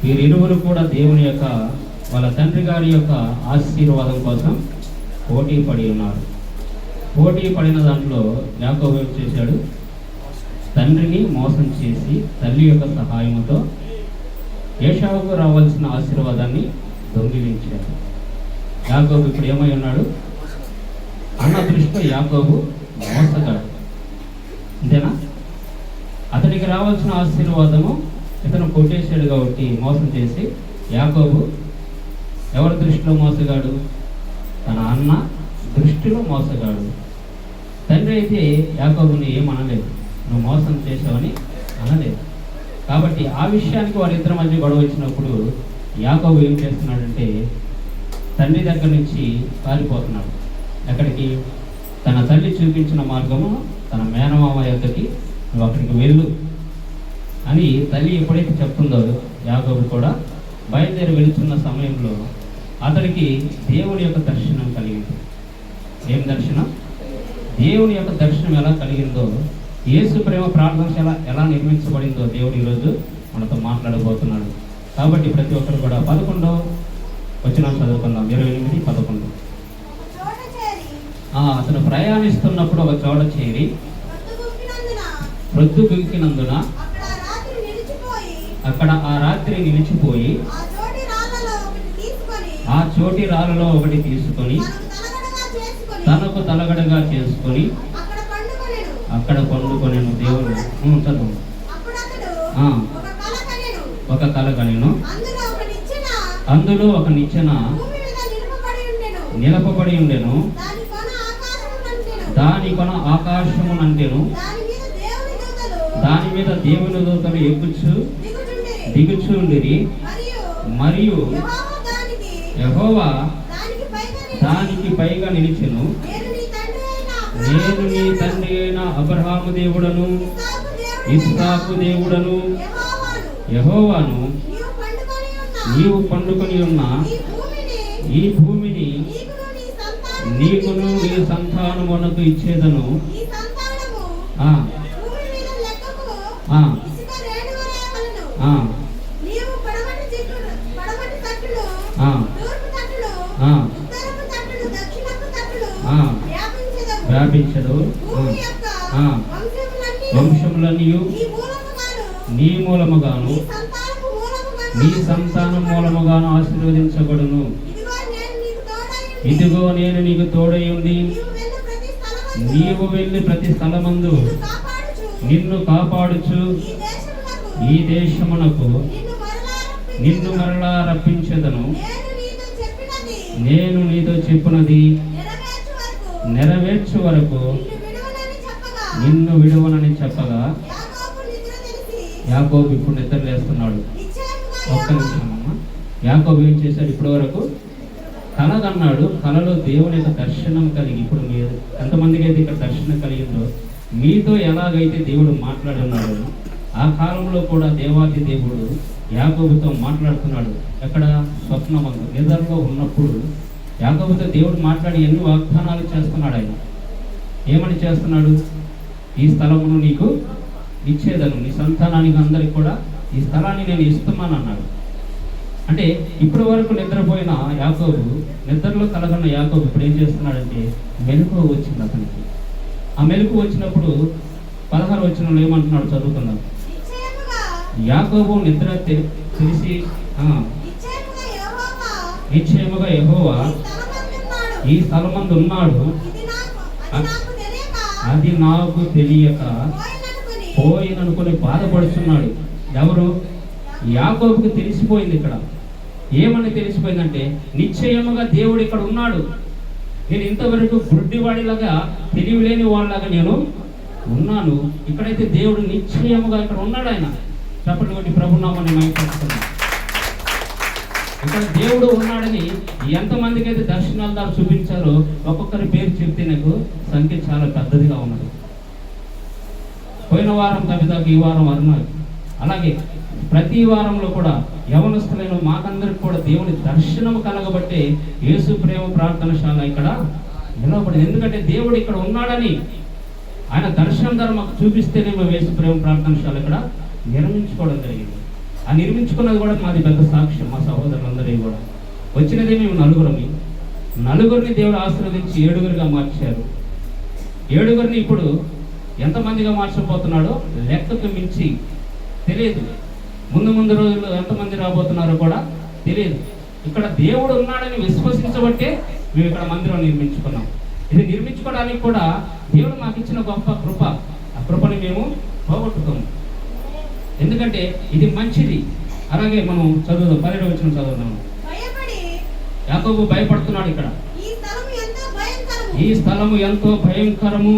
వీరిరువురు కూడా దేవుని యొక్క వాళ్ళ తండ్రి గారి యొక్క ఆశీర్వాదం కోసం పోటీ పడి ఉన్నారు. పోటీ పడిన దాంట్లో యాకోబు ఏం చేశాడు? తండ్రిని మోసం చేసి తల్లి యొక్క సహాయంతో ఏశావుకు రావాల్సిన ఆశీర్వాదాన్ని దొంగిలించాడు. యాకోబు ఇప్పుడు ఏమై ఉన్నాడు? అన్న దృష్టిలో యాకోబు మోసగాడు. అంతేనా? అతనికి రావాల్సిన ఆశీర్వాదము ఇతను కొట్టేశాడు కాబట్టి మోసం చేసి యాకోబు ఎవరి దృష్టిలో మోసగాడు? తన అన్న దృష్టిలో మోసగాడు. తండ్రి అయితే యాకోబుని ఏమనలేదు, నువ్వు మోసం చేసావని అనలేదు. కాబట్టి ఆ విషయానికి వారిద్దరి మధ్య గొడవ వచ్చినప్పుడు యాకోబు ఏం చేస్తున్నాడంటే తండ్రి దగ్గర నుంచి పారిపోతున్నాడు. ఎక్కడికి? తన తల్లి చూపించిన మార్గము తన మేనమామ యొక్కకి నువ్వు అక్కడికి వెళ్ళు అని తల్లి ఎప్పుడైతే చెప్తుందో యాకోబు కూడా బయలుదేరి వెళుతున్న సమయంలో అతడికి దేవుని యొక్క దర్శనం కలిగింది. ఏం దర్శనం? దేవుని యొక్క దర్శనం ఎలా కలిగిందో, యేసు ప్రేమ ప్రార్థనశాల ఎలా నిర్మించబడిందో దేవుడు ఈరోజు మనతో మాట్లాడబోతున్నాడు. కాబట్టి ప్రతి ఒక్కరు కూడా 11వ వచనం చదువుకుందాం. 28-11. అతను ప్రయాణిస్తున్నప్పుడు ఒక చోట చేరి ప్రొద్దుగుంకినందున అక్కడ ఆ రాత్రి నిలిచిపోయి ఆ చోటి రాళ్ళలో ఒకటి తీసుకొని తనకు తలగడగా చేసుకొని అక్కడ పండుకొనెను. దేవుడు చదువు. ఒక కల కనెను, అందులో ఒక నిచ్చెన నిలపబడి ఉండెను, దాని కొన ఆకాశమునంటెను, దాని మీద దేవుని దూతలు ఎక్కుచు దిగుచు ఉండిరి. మరియు యెహోవా దానికి పైగా నిలిచెను, నేను నీ తండ్రి అయిన అబ్రహాము దేవుడను, ఇస్సాకు దేవుడను, యెహోవాను నీవు పండుకొని ఉన్న ఈ భూమిని నీకును నీ సంతానమునకు ఇచ్చేదను. ఈ సంతానము ఆ, భూమి మీద లెక్కకు ఆ, ఇసుక రేణువలే వలెను. ఆ, నీవు పడమటి తట్టులు, ఆ, తూర్పు తట్టులు, ఆ, ఉత్తరపు తట్టులు, దక్షిణపు తట్టులు ఆ. వ్యాపించెదవు. వ్యాపించదు. భూమి యొక్క ఆ. వంశములన్నీ వంశములనియు నీ మూలముగాను, నీ మూలముగాను నీ సంతానపు మూలముగాను నీ సంతానం మూలముగాను ఆశీర్వదించబడును. ఇదిగో నేను నీకు తోడై ఉండి, ఇదిగో నేను నీకు తోడై ఉండి నీవు వెళ్ళి ప్రతి స్థలమందు నీవు వెళ్ళి ప్రతి స్థలమందు నిన్ను కాపాడుచు, నిన్ను కాపాడుచు ఈ దేశమునకు ఈ దేశమునకు నిన్ను మరలా నిన్ను రప్పించెదను. నేను నీతో చెప్పినది నేను నీతో చెప్పినది నెరవేర్చు వరకు నెరవేర్చు వరకు నిన్ను విడువనని చెప్పగా, నిన్ను విడువనని చెప్పగా యాకోబు నిద్ర తెలిసి యాకోబు ఇప్పుడు నిద్ర లేస్తున్నాడు. నిశ్చయముగా ఒక్క నిమిషం అమ్మ. యాకోబు ఏం చేశాడు ఇప్పటి వరకు? కల కన్నాడు. కలలో దేవుని యొక్క దర్శనం కలిగి, ఇప్పుడు మీరు ఎంతమందికి అయితే ఇక్కడ దర్శనం కలిగిందో, మీతో ఎలాగైతే దేవుడు మాట్లాడున్నాడు, ఆ కాలంలో కూడా దేవాది దేవుడు యాకోబుతో మాట్లాడుతున్నాడు. ఎక్కడ? స్వప్నమందు, నిద్రలో ఉన్నప్పుడు యాకోబుతో దేవుడు మాట్లాడి ఎన్ని వాగ్దానాలు చేస్తున్నాడు. ఆయన ఏమని చేస్తున్నాడు? ఈ స్థలమును నీకు ఇచ్చేదను, నీ సంతానానికి అందరికి కూడా ఈ స్థలాన్ని నేను ఇస్తున్నాను అన్నాడు. అంటే ఇప్పటి వరకు నిద్రపోయిన యాకోబు, నిద్రలో కలగన్న యాకోబు ఇప్పుడు ఏం చేస్తున్నాడంటే మెలకువ వచ్చింది అతనికి. ఆ మెలకువ వచ్చినప్పుడు 16 వచనంలో ఏమంటున్నాడు? చదువుకుందాం. యాకోబు నిద్ర తెలిసి నిశ్చయముగా యెహోవా ఈ స్థలమందు ఉన్నాడు, అది నాకు తెలియక పోయిననుకుని బాధపడుతున్నాడు. ఎవరు? యాకోబుకి తెలిసిపోయింది. ఇక్కడ ఏమని తెలిసిపోయిందంటే, నిశ్చయముగా దేవుడు ఇక్కడ ఉన్నాడు. నేను ఇంతవరకు గుడ్డివాడిలాగా, తెలివిలేని వాళ్ళలాగా నేను ఉన్నాను. ఇక్కడైతే దేవుడు నిశ్చయముగా ఇక్కడ ఉన్నాడు. ఆయన చప్పట్లు కొట్టి ప్రభునామాన్ని మైపరుస్తున్నాను. ఇక్కడ దేవుడు ఉన్నాడని ఎంతమందికి అయితే దర్శనాల ద్వారా చూపించారో, ఒక్కొక్కరి పేరు చెప్తే నాకు సంఖ్య చాలా పెద్దదిగా ఉన్నది. పోయిన వారం కవితకి, ఈ వారం అరుణాకి, అలాగే ప్రతి వారంలో కూడా యవనస్తులైన మాకందరికి కూడా దేవుని దర్శనం కలగబట్టే యేసు ప్రేమ ప్రార్థనశాల ఇక్కడ నిలవబడింది. ఎందుకంటే దేవుడు ఇక్కడ ఉన్నాడని ఆయన దర్శనం ద్వారా మాకు చూపిస్తేనే మేము యేసు ప్రేమ ప్రార్థనశాల ఇక్కడ నిర్మించుకోవడం జరిగింది. ఆ నిర్మించుకున్నది కూడా మాది పెద్ద సాక్ష్యం. మా సహోదరులందరికీ కూడా వచ్చినది మేము నలుగురిని దేవుడు ఆశీర్వదించి 7గురిగా మార్చారు. 7గురిని ఇప్పుడు ఎంతమందిగా మార్చబోతున్నాడో లెక్కకు మించి తెలియదు. ముందు రోజుల్లో ఎంతమంది రాబోతున్నారో కూడా తెలియదు. ఇక్కడ దేవుడు ఉన్నాడని విశ్వసించబట్టే మేము ఇక్కడ మందిరం నిర్మించుకున్నాం. ఇది నిర్మించుకోవడానికి కూడా దేవుడు మాకు ఇచ్చిన గొప్ప కృప. ఆ కృపని మేము పోగొట్టుకోము. ఎందుకంటే ఇది మంచిది. అలాగే మనం చదువుదాం, 12వ వచనం చదువుదాం. యాకోబు భయపడుతున్నాడు. ఇక్కడ ఈ స్థలము ఎంతో భయంకరము,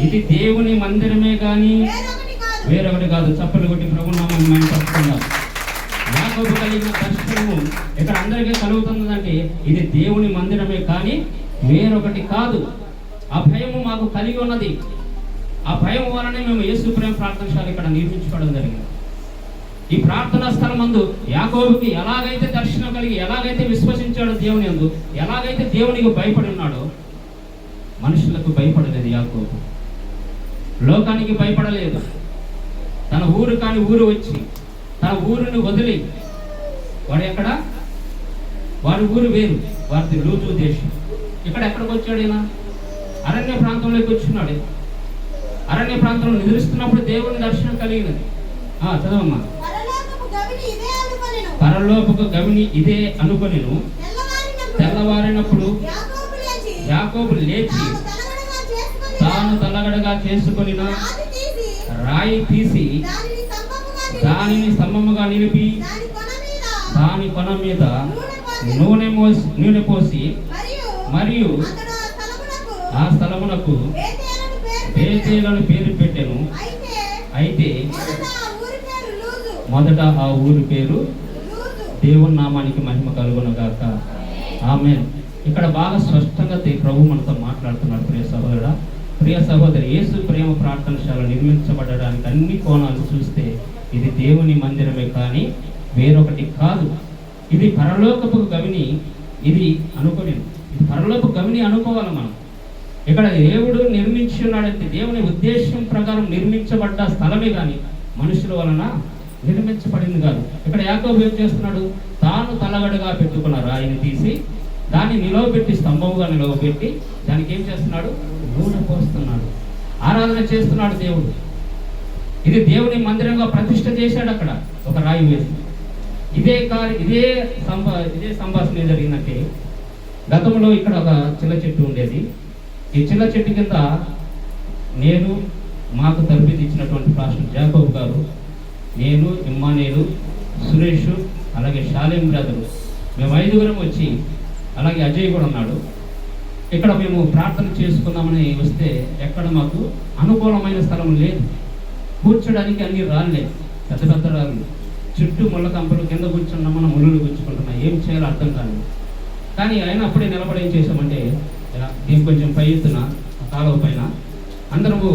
ఇది దేవుని మందిరమే గాని వేరొకటి కాదు. చప్పలు కొట్టి ప్రభునామాన్ని మైపరుస్తున్నాం. యాకోబు కలిగిన దర్శనము ఇక్కడ అందరికీ కలుగుతున్నదంటే ఇది దేవుని మందిరమే కానీ వేరొకటి కాదు. ఆ భయము మాకు కలిగి ఉన్నది. ఆ భయం వలనే మేము యేసు ప్రేమ ప్రార్థనశాల ఇక్కడ నిర్మించుకోవడం జరిగింది. ఈ ప్రార్థనా స్థలం మందు యాకోబుకి ఎలాగైతే దర్శనం కలిగి, ఎలాగైతే విశ్వసించాడో దేవుని యందు, ఎలాగైతే దేవునికి భయపడి ఉన్నాడో, మనుషులకు భయపడలేదు యాకోబు. లోకానికి భయపడలేదు. తన ఊరు కాని ఊరు వచ్చి తన ఊరిని వదిలి, వాడు ఎక్కడ? వాడి ఊరు వేరు, వారిది లూజు దేశం. ఇక్కడ ఎక్కడికి వచ్చాడు? ఈయన అరణ్య ప్రాంతంలోకి వచ్చినాడు. అరణ్య ప్రాంతంలో నిద్రిస్తున్నప్పుడు దేవుని దర్శనం కలిగినది. చదవమ్మా. పరలోకపు గవిని ఇదే అనుకొనెను. తెల్లవారినప్పుడు యాకోబు లేచి తాను తలగడగా చేసుకొని రాయి తీసి దానిని స్తంభముగా నిలిపి దాని కొన మీద నూనె పోసి మరియు ఆ స్థలమునకు బేతేలను పేరు పెట్టెను. అయితే మొదట ఆ ఊరి పేరు దేవుని నామానికి మహిమ కలుగునుగాక. ఆమేన్. ఇక్కడ బాగా స్పష్టంగా ప్రభు మనతో మాట్లాడుతున్నాడు. ప్రియ సహోదరుడా, ప్రియ సహోదరి, యేసు ప్రేమ ప్రార్థనశాల నిర్మించబడడానికి అన్ని కోణాలు చూస్తే ఇది దేవుని మందిరమే కానీ వేరొకటి కాదు. ఇది పరలోకపు గవిని, ఇది అనుకోలేదు. ఇది పరలోకపు గవిని అనుకోవాలి మనం. ఇక్కడ దేవుడు నిర్మించి ఉన్నాడంటే దేవుని ఉద్దేశం ప్రకారం నిర్మించబడ్డ స్థలమే కానీ మనుషుల వలన నిర్మించబడింది కాదు. ఇక్కడ యాకోబు ఏం చేస్తున్నాడు? తాను తలగడగా పెట్టుకున్న రాయిని తీసి దాన్ని నిలవబెట్టి, స్తంభముగా నిలవబెట్టి దానికి ఏం చేస్తున్నాడు? నూనె పోస్తున్నాడు, ఆరాధన చేస్తున్నాడు దేవుడు. ఇది దేవుని మందిరంగా ప్రతిష్ఠ చేశాడు అక్కడ ఒక రాయి వేసి. ఇదే సంభాషణ ఏం జరిగిందంటే, గతంలో ఇక్కడ ఒక చిల్ల చెట్టు ఉండేది. ఈ చిల్ల చెట్టు కింద నేను, మాకు తరబితి ఇచ్చినటువంటి పాస్టర్ జాకోబ్ గారు, నేను, ఇమ్మానేలు, సురేష్, అలాగే షాలేం బ్రదరు, మేము 5గురం వచ్చి, అలాగే అజయ్ కూడా ఉన్నాడు. ఇక్కడ మేము ప్రార్థన చేసుకుందామని వస్తే ఎక్కడ మాకు అనుకూలమైన స్థలం లేదు. కూర్చోడానికి అన్ని రాళ్ళే, పెద్ద పెద్ద రాళ్ళు, చుట్టూ ముళ్ళ కంపలు, కింద కూర్చున్నామన్న ముళ్ళు కూర్చుకుంటున్నా. ఏం చేయాలో అర్థం కాలేదు. కానీ ఆయన అప్పుడే నిలబడి ఏం చేసామంటే, దీనికి కొంచెం పై ఎత్తున కాలువ పైన అందరము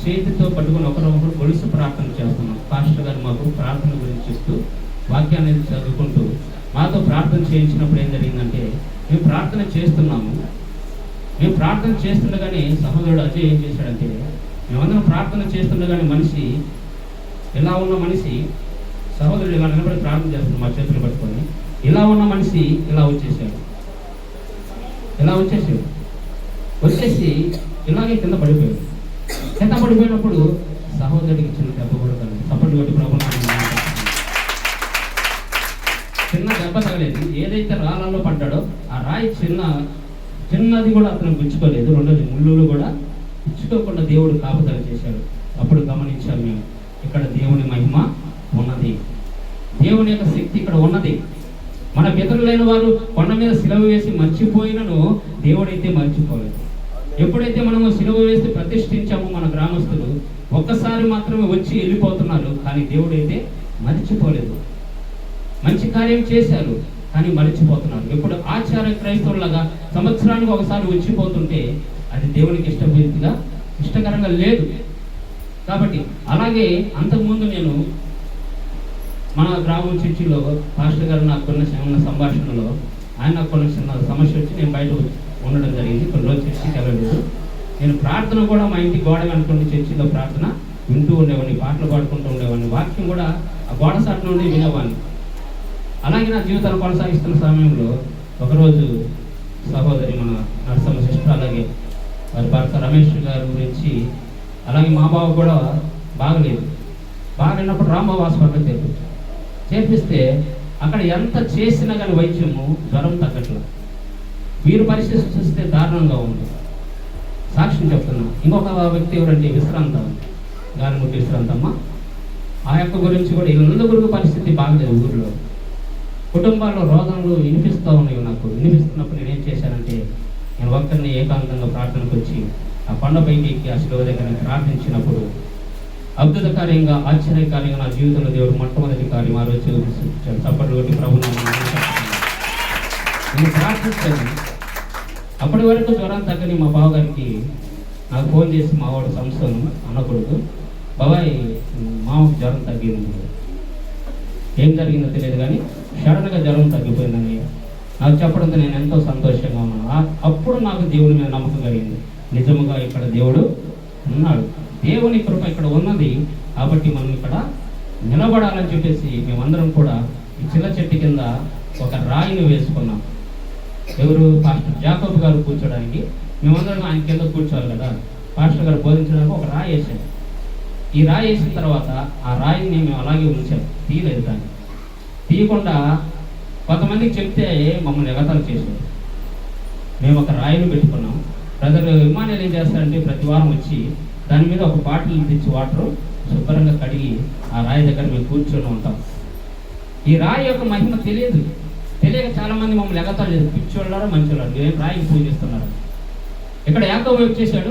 చేతితో పట్టుకుని ఒకరొకరు గొలుసు ప్రార్థన చేస్తున్నాం. పాస్టర్ గారు మాకు ప్రార్థన గురించి చెప్తూ వాక్యాన్ని చదువుకుంటూ మాతో ప్రార్థన చేయించినప్పుడు ఏం జరిగిందంటే, మేము ప్రార్థన చేస్తున్నాము. మేము ప్రార్థన చేస్తుండగానే సహోదరుడు అజయ్ ఏం చేశాడంటే, మేమందరం ప్రార్థన చేస్తుండగానే మనిషి, ఇలా ఉన్న మనిషి, సహోదరుడు ఇలా నిలబడి ప్రార్థన చేస్తున్నాం మా చేతులు పట్టుకొని, ఇలా ఉన్న మనిషి ఇలా వచ్చేసాడు. వచ్చేసి ఇలాగే కింద పడిపోయాడు. కింద పడిపోయినప్పుడు సహోదరుడికి చిన్న దెబ్బ కూడా తగలేదు. సపోర్ట్ కొట్టి ప్రభుత్వం చిన్న దెబ్బ తగలేదు. ఏదైతే రాళ్ళలో పడ్డాడో ఆ రాయి చిన్నది కూడా అతను గుచ్చుకోలేదు. రెండోది ముళ్ళు కూడా గుచ్చుకోకుండా దేవుడు కాపుదల చేశాడు. అప్పుడు గమనించాం మేము, ఇక్కడ దేవుని మహిమ ఉన్నది, దేవుని యొక్క శక్తి ఇక్కడ ఉన్నది. మన పితరులైన వారు కొండ మీద సిలువ వేసి మర్చిపోయినను దేవుడైతే మర్చిపోలేదు. ఎప్పుడైతే మనము సిలువ వేసి ప్రతిష్ఠించామో మన గ్రామస్తులు ఒక్కసారి మాత్రమే వచ్చి వెళ్ళిపోతున్నారు, కానీ దేవుడైతే మర్చిపోలేదు. మంచి కార్యం చేశారు కానీ మర్చిపోతున్నారు. ఎప్పుడు ఆచార క్రైస్తవులాగా సంవత్సరానికి ఒకసారి వచ్చిపోతుంటే అది దేవునికి ఇష్టకరంగా లేదు. కాబట్టి అలాగే అంతకుముందు నేను మన గ్రామం చర్చిలో పాస్టర్ గారు నాకు ఉన్న సంభాషణలో ఆయన నాకు కొన్ని చిన్న సమస్య వచ్చి నేను బయట ఉండడం జరిగింది. కొన్ని రోజులు చర్చికి వెళ్ళలేదు. నేను ప్రార్థన కూడా మా ఇంటి గోడ వెనుకుండి చర్చిలో ప్రార్థన వింటూ ఉండేవాడిని, పాటలు పాడుకుంటూ ఉండేవాడిని, వాక్యం కూడా ఆ గోడ సాటి నుండి వినేవాడిని. అలాగే నా జీవితాన్ని కొనసాగిస్తున్న సమయంలో ఒకరోజు సహోదరి మన నరసమ్మ సిస్టర్, అలాగే వారి భర్త రమేష్ గారి గురించి, అలాగే మా బావ కూడా బాగలేనప్పుడు రాంబాబు హాస్పిటల్ చేర్పిస్తే అక్కడ ఎంత చేసినా కానీ వైద్యము జ్వరం తగ్గట్లేదు. వీరు పరిస్థితి చూస్తే దారుణంగా ఉంది. సాక్ష్యం చెప్తున్నా. ఇంకొక వ్యక్తి ఎవరంటే విశ్రాంతం, గాలిముట్టి విశ్రాంతమ్మ, ఆ యొక్క గురించి కూడా వీళ్ళందరూ పరిస్థితి బాగలేదు. ఊరిలో కుటుంబాల్లో రోదనలు వినిపిస్తూ ఉన్నాయి. నాకు వినిపిస్తున్నప్పుడు నేనేం చేశానంటే, నేను ఒక్కరిని ఏకాంతంగా ప్రార్థనకు వచ్చి ఆ కొండపైకి ఎక్కి ఆ శిలువ దగ్గర ప్రార్థించినప్పుడు అద్భుతకార్యంగా, ఆశ్చర్యకార్యంగా నా జీవితంలో దేవుడు మొట్టమొదటి కార్యం ఆ రోజు చప్పట్లు కొట్టి ప్రభుత్వం నేను ప్రార్థించాను. అప్పటి వరకు జ్వరం తగ్గని మా బావగారికి నాకు ఫోన్ చేసి, మావాడు సంస్థను అన్నకొడుకు, బాబాయ్ మామకు జ్వరం తగ్గింది, ఏం జరిగిందో తెలియదు కానీ సడన్గా జ్వరం తగ్గిపోయిందని నాకు చెప్పడంతో నేను ఎంతో సంతోషంగా ఉన్నాను. అప్పుడు నాకు దేవుడి మీద నమ్మకం కలిగింది, నిజముగా ఇక్కడ దేవుడు ఉన్నాడు, దేవుని కృప ఇక్కడ ఉన్నది, కాబట్టి మనం ఇక్కడ నిలబడాలని చెప్పేసి మేమందరం కూడా ఈ చిల్ల చెట్టు కింద ఒక రాయిని వేసుకున్నాం. ఎవరు? పాస్టర్ జాకోబ్ గారు కూర్చోడానికి. మేమందరం ఆయన కింద కూర్చోవాలి కదా, పాస్టర్ గారు బోధించడానికి ఒక రాయి వేసాడు. ఈ రాయి వేసిన తర్వాత ఆ రాయిని మేము అలాగే ఉంచాం, తీయలేదు. దాన్ని తీయకుండా కొంతమందికి చెప్తే మమ్మల్ని ఎగతాలు చేశారు. మేము ఒక రాయిని పెట్టుకున్నాం. బ్రదర్ ఇమ్మానుయేల్ ఏం చేస్తారంటే ప్రతి వారం వచ్చి దాని మీద ఒక బాటిల్ తెచ్చి వాటర్ శుభ్రంగా కడిగి ఆ రాయి దగ్గర మేము కూర్చొని ఉంటాం. ఈ రాయి యొక్క మహిమ తెలియక చాలా మంది మమ్మల్ని ఎగతాలు చేశారు, పిచ్చోళ్ళారా మంచోళ్ళారు, ఏం రాయికి పూజిస్తున్నారు. ఇక్కడ యాకోబు ఏం చేశాడు?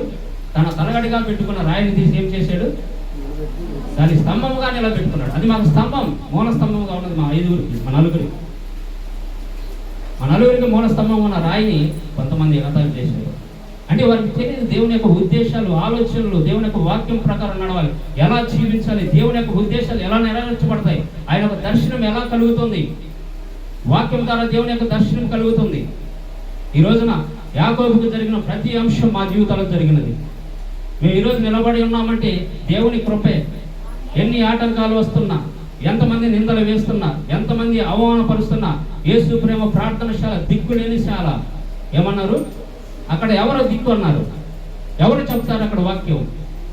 తన తలగడిగా పెట్టుకున్న రాయిని తీసి ఏం చేశాడు? దాని స్తంభంగా నిలబెట్టుకున్నాడు. అది మాకు స్తంభం, మూల స్తంభంగా ఉన్నది మా ఐదుగురికి, మా నలుగురికి మూల స్తంభం ఉన్న రాయిని కొంతమంది ఎగతాలు చేశారు. అంటే వారికి తెలియదు దేవుని యొక్క ఉద్దేశాలు, ఆలోచనలు, దేవుని యొక్క వాక్యం ప్రకారం నడవాలి, ఎలా జీవించాలి, దేవుని యొక్క ఉద్దేశాలు ఎలా నెరవేర్చబడతాయి, ఆయన యొక్క దర్శనం ఎలా కలుగుతుంది, వాక్యం ద్వారా దేవుని యొక్క దర్శనం కలుగుతుంది. ఈ రోజున యాకోబుకు జరిగిన ప్రతి అంశం మా జీవితాల్లో జరిగినది. మేము ఈరోజు నిలబడి ఉన్నామంటే దేవుని కృపే. ఎన్ని ఆటంకాలు వస్తున్నా, ఎంతమంది నిందలు వేస్తున్నా, ఎంతమంది అవమానపరుస్తున్నా, యేసు ప్రేమ ప్రార్థనశాల దిక్కులేని శాల. ఏమన్నారు అక్కడ? ఎవరు దిక్కు అన్నారు? ఎవరు చెప్తారు అక్కడ వాక్యం?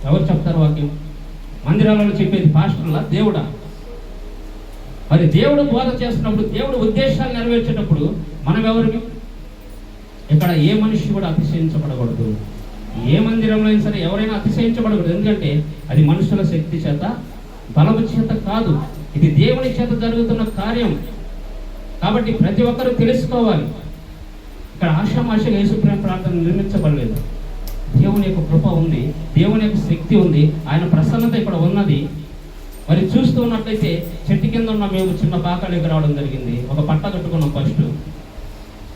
ఎవరు చెప్తారు వాక్యం? మందిరాలలో చెప్పేది పాస్టర్లా, దేవుడా? మరి దేవుడు బోధ చేస్తున్నప్పుడు, దేవుడు ఉద్దేశాలు నెరవేర్చేటప్పుడు మనం ఎవరికి? ఇక్కడ ఏ మనిషి కూడా అతిశయించబడకూడదు. ఏ మందిరంలో అయినా సరే ఎవరైనా అతిశయించబడకూడదు. ఎందుకంటే అది మనుషుల శక్తి చేత, బలము చేత కాదు, ఇది దేవుని చేత జరుగుతున్న కార్యం. కాబట్టి ప్రతి ఒక్కరూ తెలుసుకోవాలి. ఇక్కడ ఆషామాషగా యేసుప్రేమ ప్రార్థన నిర్మించబడలేదు. దేవుని యొక్క కృప ఉంది, దేవుని యొక్క శక్తి ఉంది, ఆయన ప్రసన్నత ఇక్కడ ఉన్నది. మరి చూస్తూ ఉన్నట్లయితే చెట్టు కింద ఉన్న మేము చిన్న పాకాలికి రావడం జరిగింది. ఒక పట్ట కట్టుకున్నాం ఫస్ట్.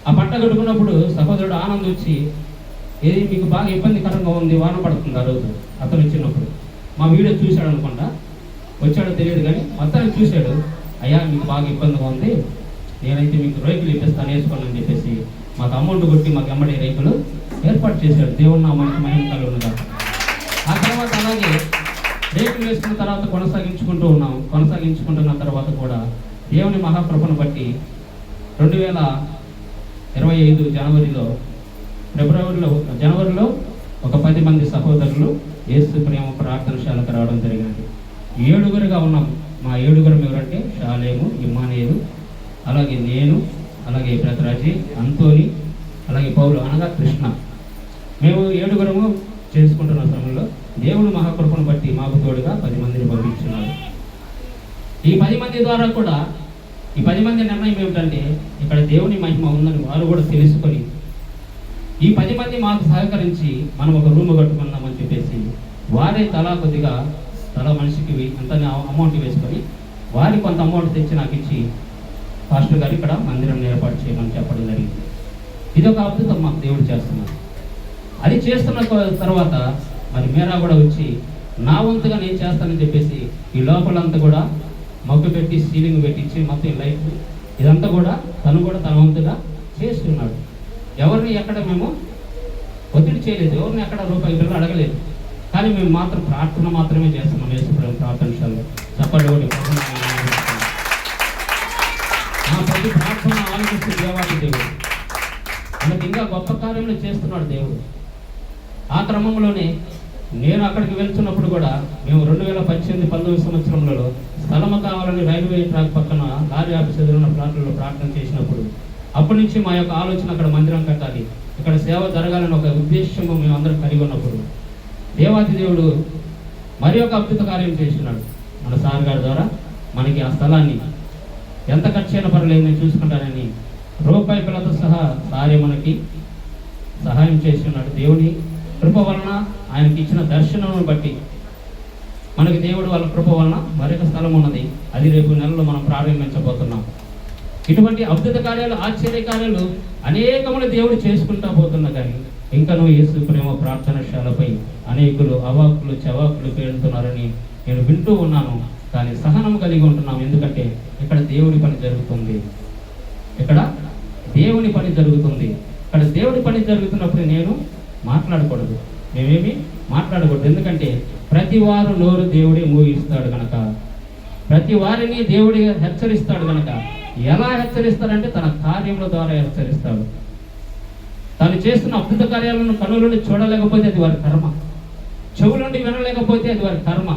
ఆ పట్ట కట్టుకున్నప్పుడు సహోదరుడు ఆనంద్ వచ్చి, ఏది మీకు బాగా ఇబ్బందికరంగా ఉంది, వాన పడుతుంది. ఆ రోజు అతను వచ్చినప్పుడు మా వీడియో చూశాడు అనుకుంటా, వచ్చాడో తెలియదు కానీ మొత్తానికి చూశాడు. అయ్యా మీకు బాగా ఇబ్బందిగా ఉంది, నేనైతే మీకు రేకులు ఇప్పిస్తాను వేసుకోండి అని చెప్పేసి మాకు అమౌంట్ కొట్టి మాకు ఎమ్మడి రేకులు ఏర్పాటు చేశాడు. దేవుడు నా మనకి మహిమ కలుగునుగా. ఆ తర్వాత అలాగే రేకులు వేసుకున్న తర్వాత కొనసాగించుకుంటున్న తర్వాత కూడా దేవుని మహాకృపను బట్టి 2025 జనవరిలో ఒక 10 మంది సహోదరులు యేసు ప్రేమ ప్రార్థనశాలకు రావడం జరిగినది. 7గురుగా ఉన్నాం. మా 7గురం ఎవరంటే షాలేము, ఇమ్మానియేలు, అలాగే నేను, అలాగే బ్రతరాజీ, అంతోని, అలాగే పౌలు అనగా కృష్ణ. మేము 7గురము చేసుకుంటున్న సమయంలో దేవుడు మహాకృపను బట్టి మాకు తోడుగా 10 మందిని పంపించున్నాడు. ఈ 10 మంది ద్వారా కూడా, ఈ 10 మంది నిర్ణయం ఏమిటంటే ఇక్కడ దేవుని మహిమ ఉందని వారు కూడా తెలుసుకొని ఈ 10 మంది మాకు సహకరించి మనం ఒక రూమ్ కట్టుకుందామని చెప్పేసి వారే తలా మనిషికి అంత అమౌంట్ వేసుకొని వారి కొంత అమౌంట్ తెచ్చి నాకు ఇచ్చి, పాస్టర్ గారు ఇక్కడ మందిరం ఏర్పాటు చేయమని చెప్పడం జరిగింది. ఇదొక అద్భుతం మాకు దేవుడు చేస్తున్నారు. అది చేస్తున్న తర్వాత మరి మీరా కూడా వచ్చి నా వంతుగా నేను చేస్తానని చెప్పేసి ఈ లోపలంతా కూడా మగ్గు పెట్టి సీలింగ్ పెట్టించి మొత్తం లైట్ ఇదంతా కూడా తను తన వంతుగా చేస్తున్నాడు. ఎవరిని ఎక్కడ మేము ఒత్తిడి చేయలేదు, ఎవరిని ఎక్కడ రూపాయి బిల్లు అడగలేదు. కానీ మేము మాత్రం ప్రార్థన మాత్రమే చేస్తున్నాం. యేసుప్రేమ ప్రార్థనశాలలో చప్పటి ఒకటి నా ప్రతి ప్రార్థన ఆలోచిస్తూ దేవాది దేవుడు మనకి ఇంకా గొప్ప కార్యంలో చేస్తున్నాడు దేవుడు. ఆ క్రమంలోనే నేను అక్కడికి వెళ్తున్నప్పుడు కూడా మేము 2018-19 సంవత్సరంలో స్థలము కావాలని రైల్వే ట్రాక్ పక్కన లారీ ఆఫీస్ ఎదురున్న ప్లాట్లలో ప్రార్థన చేసినప్పుడు అప్పటి నుంచి మా యొక్క ఆలోచన అక్కడ మందిరం కట్టాలి, ఇక్కడ సేవ జరగాలని ఒక ఉద్దేశము మేము అందరం కలిగి ఉన్నప్పుడు దేవాది దేవుడు మరి ఒక అద్భుత కార్యం చేస్తున్నాడు. మన సార్ గారి ద్వారా మనకి ఆ స్థలాన్ని ఎంత ఖర్చు అయినా పర్లేదు నేను చూసుకుంటానని రూపాయి పిల్లతో సహా సారే మనకి సహాయం చేస్తున్నాడు. దేవుని కృప వలన, ఆయనకి ఇచ్చిన దర్శనం బట్టి మనకి దేవుడు వాళ్ళ కృప వలన మరొక స్థలం ఉన్నది. అది రేపు నెలలో మనం ప్రారంభించబోతున్నాం. ఇటువంటి అద్భుత కార్యాలు, ఆశ్చర్య కార్యాలు అనేకములు దేవుడు చేసుకుంటా పోతున్నా కానీ ఇంకనూ యేసు ప్రేమ ప్రార్థనశాలపై అనేకులు అవాకులు చవాకులు పేరుతున్నారని నేను వింటూ ఉన్నాను. కానీ సహనం కలిగి ఉంటున్నాం. ఎందుకంటే ఇక్కడ దేవుని పని జరుగుతుంది. ఇక్కడ దేవుని పని జరుగుతుంది. ఇక్కడ దేవుని పని జరుగుతున్నప్పుడు నేను మాట్లాడకూడదు, మేమేమి మాట్లాడకూడదు. ఎందుకంటే ప్రతి వారు నోరు దేవుడే మూగిస్తాడు కనుక, ప్రతి వారిని దేవుడి హెచ్చరిస్తాడు కనుక. ఎలా హెచ్చరిస్తాడంటే తన కార్యముల ద్వారా హెచ్చరిస్తాడు. తను చేస్తున్న అద్భుత కార్యాలను కనులుండి చూడలేకపోతే అది వారి కర్మ, చెవులుండి వినలేకపోతే అది వారి కర్మ.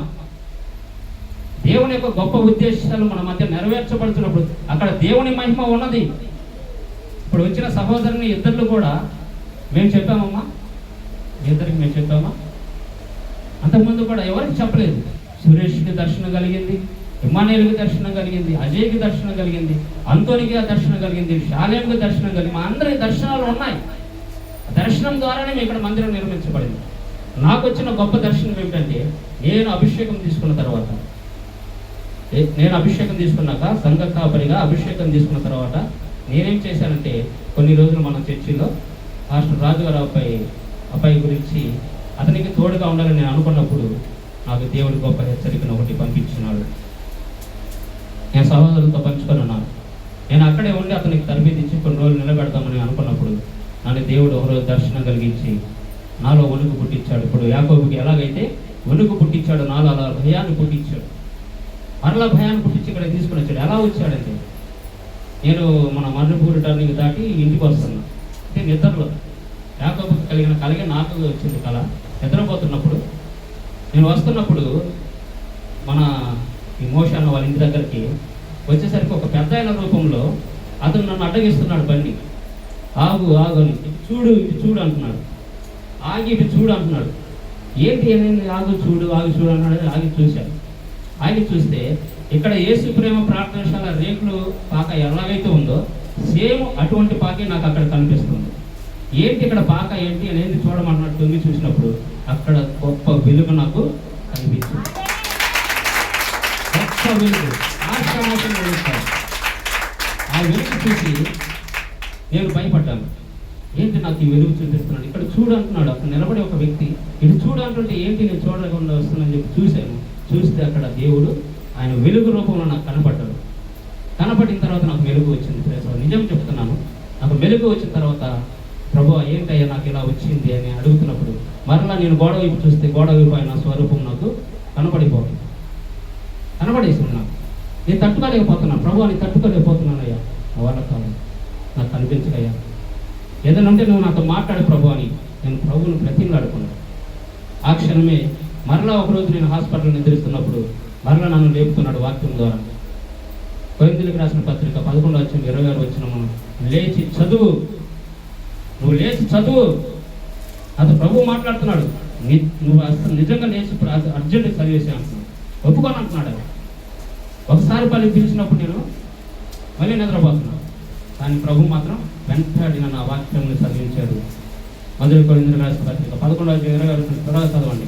దేవుని యొక్క గొప్ప ఉద్దేశాలు మన మధ్య నెరవేర్చబడుతున్నప్పుడు అక్కడ దేవుని మహిమ ఉన్నది. ఇప్పుడు వచ్చిన సహోదరుని ఇద్దరు కూడా మేము చెప్పామమ్మా, ఇద్దరికి మేము చెప్పామా? అంతకుముందు కూడా ఎవరికి చెప్పలేదు. సురేష్కి దర్శనం కలిగింది, ఇమ్మానుయేలుకి దర్శనం కలిగింది, అజయ్కి దర్శనం కలిగింది, అంతోనికి దర్శనం కలిగింది, షాలేంకి దర్శనం కలిగింది. మా అందరికి దర్శనాలు ఉన్నాయి. దర్శనం ద్వారానే మేము ఇక్కడ మందిరం నిర్మించబడింది. నాకు వచ్చిన గొప్ప దర్శనం ఏమిటంటే నేను అభిషేకం తీసుకున్నాక సంఘ కాపరిగా అభిషేకం తీసుకున్న తర్వాత నేనేం చేశానంటే కొన్ని రోజులు మన చర్చిలో పాస్టర్ రాజుగారు అబ్బాయి అబ్బాయి గురించి అతనికి తోడుగా ఉండాలని నేను అనుకున్నప్పుడు నాకు దేవుడు గొప్ప హెచ్చరికను ఒకటి పంపించినాడు. నేను సహోదరులతో పంచుకొని ఉన్నాను. నేను అక్కడే ఉండి అతనికి తరబేతి ఇచ్చి కొన్ని రోజులు నిలబెడతామని అనుకున్నప్పుడు నన్ను దేవుడు ఒకరోజు దర్శనం కలిగించి నాలో వణుకు పుట్టించాడు. ఇప్పుడు యాకోబుకి ఎలాగైతే వణుకు పుట్టించాడు, నాలో అలా భయాన్ని పుట్టించాడు. మరలా భయాన్ని పుట్టించి ఇక్కడ తీసుకుని వచ్చాడు. ఎలా వచ్చాడంటే, నేను మన మర్రిపూరి టర్నింగ్ దాటి ఇంటికి వస్తున్నాను. అంటే నిద్రలో యాకోబుకి కలిగిన కలగే నాకు వచ్చింది కళ. నిద్రపోతున్నప్పుడు నేను వస్తున్నప్పుడు మన ఈ మోష అన్న వాళ్ళ ఇంటి దగ్గరికి వచ్చేసరికి ఒక పెద్ద ఆయన రూపంలో అతను నన్ను అడ్డగిస్తున్నాడు. బండి ఆగు ఆగు అని, ఇటు చూడు అంటున్నాడు. ఆగి ఇటు చూడు అంటున్నాడు. ఏంటి ఏమైంది? ఆగు చూడు అన్నాడు. ఆగి చూశాను. ఆగి చూస్తే ఇక్కడ యేసు ప్రేమ ప్రార్థనశాల రేకులు పాక ఎలాగైతే ఉందో సేమ్ అటువంటి పాకే నాకు అక్కడ కనిపిస్తుంది. ఏంటి ఇక్కడ పాక ఏంటి అనేది చూడమన్నట్టు తొంగి చూసినప్పుడు అక్కడ గొప్ప వెలుగు నాకు కనిపించింది. గొప్ప వెలుగు, ఆశ్రమాసం వెలుగుతాడు. ఆ వెలుగు చూసి నేను భయపడ్డాను. ఏంటి నాకు ఈ వెలుగు చూపిస్తున్నాడు, ఇక్కడ చూడు అంటున్నాడు. అక్కడ నిలబడి ఒక వ్యక్తి ఇటు చూడు అంటుంటే ఏంటి నేను చూడకుండా వస్తున్నానని చెప్పి చూశాను. చూస్తే అక్కడ దేవుడు ఆయన వెలుగు రూపంలో నాకు కనపడ్డాడు. కనపడిన తర్వాత నాకు వెలుగు వచ్చింది. నిజం చెప్తున్నాను, నాకు వెలుగు వచ్చిన తర్వాత ప్రభువా ఏంటయ్యా నాకు ఇలా వచ్చింది అని అడుగుతున్నప్పుడు మరలా నేను గోడ వైపు చూస్తే గోడ వైపు ఆయన స్వరూపం నాకు కనపడేసింది. నేను తట్టుకోలేకపోతున్నాను. ప్రభువా నేను తట్టుకోలేకపోతున్నానయ్యా, నా వాళ్ళ కాదు, నాకు కనిపించకయ్యా, ఏదైనా ఉంటే నువ్వు నాతో మాట్లాడు ప్రభు అని నేను ప్రభువుని ప్రతిలాడుకున్నాను. ఆ క్షణమే మరలా ఒకరోజు నేను హాస్పిటల్ నిద్రిస్తున్నప్పుడు మరలా నన్ను లేపుతున్నాడు వాక్యం ద్వారా. కొరింథీయులకు రాసిన పత్రిక 11వ అధ్యాయం 26వ వచనము, లేచి చదువు, నువ్వు లేచి చదువు. అది ప్రభువు మాట్లాడుతున్నాడు. నువ్వు అసలు నిజంగా లేచి అర్జెంట్ చదివేసి అంటున్నాడు. ఒప్పుకొని అంటున్నాడు. ఒకసారి పని పిలిచినప్పుడు నేను మళ్ళీ నిద్రపోతున్నాను. కానీ ప్రభు మాత్రం వెంటాడిన నా వాక్యాన్ని చదివించాడు. మొదటి కొరింథీయులకు రాసిన పత్రిక 11వ అధ్యాయం 26వ వచనం త్వరగా చదవండి.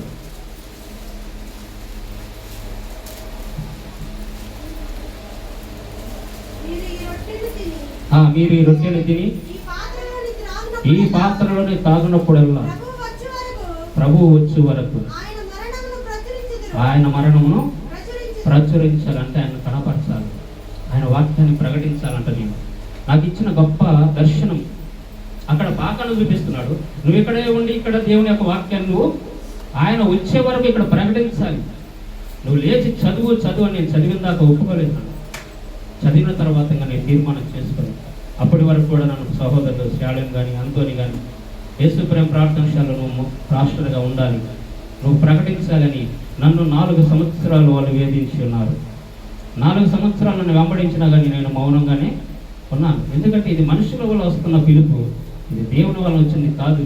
మీరు ఈ రొట్టెను తిని ఈ పాత్రలోని తాగినప్పుడల్లా ప్రభువు వచ్చే వరకు ఆయన మరణమును ప్రచురించాలంటే ఆయన కనపరచాలి, ఆయన వాక్యాన్ని ప్రకటించాలంట. నాకు ఇచ్చిన గొప్ప దర్శనం అక్కడ పాకను చూపిస్తున్నాడు. నువ్వు ఇక్కడే ఉండి ఇక్కడ దేవుని యొక్క వాక్యాన్ని నువ్వు ఆయన వచ్చే వరకు ఇక్కడ ప్రకటించాలి. నువ్వు లేచి చదువు అని నేను చదివిన దాకా ఒప్పుకోలేదు. చదివిన తర్వాత ఇంకా నేను తీర్మానం చేసుకుని అప్పటి వరకు కూడా నన్ను సహోదరులు శాలం కానీ అంతోని కానీ యేసు ప్రేమ ప్రార్థనశాలలో నువ్వు రాష్ట్రులుగా ఉండాలి, నువ్వు ప్రకటించాలని నన్ను 4 సంవత్సరాలు వాళ్ళు వేధించి ఉన్నారు. 4 సంవత్సరాలు నన్ను వెంబడించినా కానీ నేను మౌనంగానే ఉన్నాను. ఎందుకంటే ఇది మనుషుల వల్ల వస్తున్న పిలుపు, ఇది దేవుని వల్ల వచ్చింది కాదు.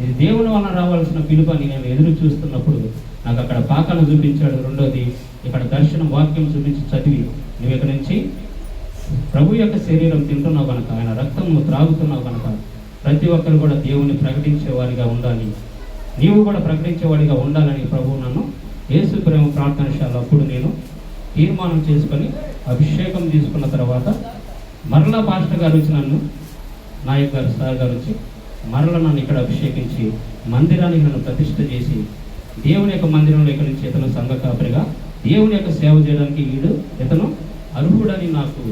ఇది దేవుని వల్ల రావాల్సిన పిలుపు అని నేను ఎదురు చూస్తున్నప్పుడు నాకు అక్కడ పాకను చూపించాడు. రెండోది ఇక్కడ దర్శనం వాక్యం చూపించి చదివి నువ్వు ఇక్కడ నుంచి ప్రభు యొక్క శరీరం తింటున్నావు కనుక, ఆయన రక్తం నువ్వు త్రాగుతున్నావు కనుక ప్రతి ఒక్కరు కూడా దేవుని ప్రకటించేవారిగా ఉండాలి, నీవు కూడా ప్రకటించేవాడిగా ఉండాలని ప్రభువు నన్ను యేసు ప్రేమ ప్రార్థనశాల అప్పుడు నేను తీర్మానం చేసుకొని అభిషేకం తీసుకున్న తర్వాత మరలా పాస్టర్ గారు వచ్చి నన్ను నాయక్ గారు సార్ గారు వచ్చి మరలా నన్ను ఇక్కడ అభిషేకించి మందిరానికి నన్ను ప్రతిష్ఠ చేసి దేవుని యొక్క మందిరంలో ఇక్కడి నుంచి ఇతను సంఘ కాపరిగా దేవుని యొక్క సేవ చేయడానికి ఇతను అర్హుడని నాకు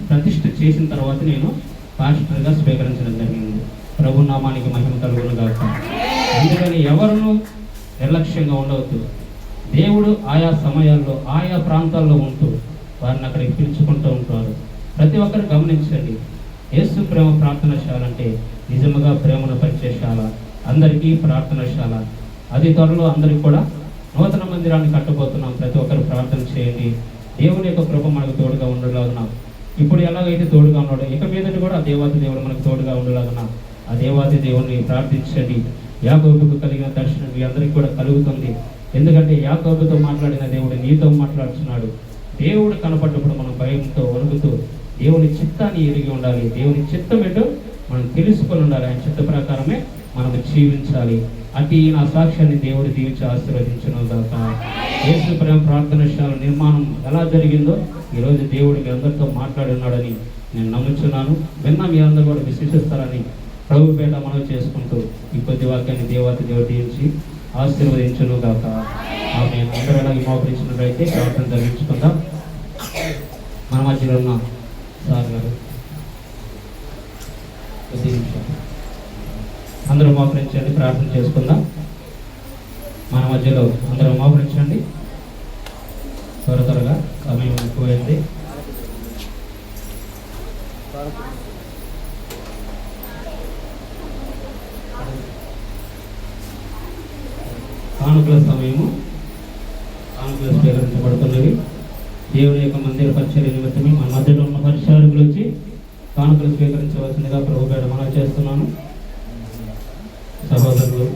ప్రతిష్ఠ చేసిన తర్వాత నేను పాస్టర్గా స్వీకరించడం జరిగింది. ప్రభు నామానికి మహిమ కలుగును గాక. అందుకని ఎవరును నిర్లక్ష్యంగా ఉండవద్దు. దేవుడు ఆయా సమయాల్లో ఆయా ప్రాంతాల్లో ఉంటూ వారిని అక్కడికి పిలుచుకుంటూ ఉంటారు. ప్రతి ఒక్కరు గమనించండి, యేసు ప్రేమ ప్రార్థనశాల అంటే నిజముగా ప్రేమను పరిచేశాల, అందరికీ ప్రార్థనశాల. అది త్వరలో అందరికి కూడా నూతన మందిరాన్ని కట్టబోతున్నాం. ప్రతి ఒక్కరు ప్రార్థన చేయండి. దేవుని యొక్క కృప మనకు తోడుగా ఉండలాగున, ఇప్పుడు ఎలాగైతే తోడుగా ఉన్నాడో ఇక మీదటి కూడా ఆ దేవాది దేవుడు మనకు తోడుగా ఉండలాగున ఆ దేవాది దేవుడిని ప్రార్థించండి. యాకోబుకు కలిగిన దర్శనం మీ అందరికీ కూడా కలుగుతుంది. ఎందుకంటే యాకోబుతో మాట్లాడిన దేవుడు నీతో మాట్లాడుతున్నాడు. దేవుడు కనపడ్డప్పుడు మనం భయంతో వణుకుతూ దేవుని చిత్తాన్ని ఎరిగి ఉండాలి. దేవుని చిత్తం ఏంటో మనం తెలుసుకొని ఉండాలి. ఆయన చిత్త ప్రకారమే మనం జీవించాలి. అతి నా సాక్ష్యాన్ని దేవుడు దీవించి ఆశీర్వదించును గాక. యేసు ప్రేమ ప్రార్థనశాల నిర్మాణం ఎలా జరిగిందో ఈరోజు దేవుడు మీ అందరితో మాట్లాడి ఉన్నాడని నేను నమ్ముచున్నాను. విన్నా మీ అందరూ కూడా విశ్వసిస్తారని ప్రభు పేట మనం చేసుకుంటూ ఈ కొద్ది వాక్యాన్ని దేవాతి దేవుడు దీవించి ఆశీర్వదించును గాక. ఆమె అందరూ అలాగే మోకరించినట్లయితే ప్రార్థన జరిగించుకుందాం. మన మధ్యలో ఉన్న సార్ గారు కొద్ది నిమిషాలు అందరూ మోకరించండి, ప్రార్థన చేసుకుందాం. మన మధ్యలో అందరూ మోకరించండి. త్వరగా సమయం ఎక్కువైంది. కానుకల సమయము, కానుకలు స్వీకరించబడుతున్నవి. దేవుని యొక్క మందిర పరిచర్య నిమిత్తమే మన మధ్యలో ఉన్న పరిచారకులు వచ్చి కానుకలు స్వీకరించవలసిందిగా ప్రభు పేట మనం చేస్తున్నాను. సహోదరులు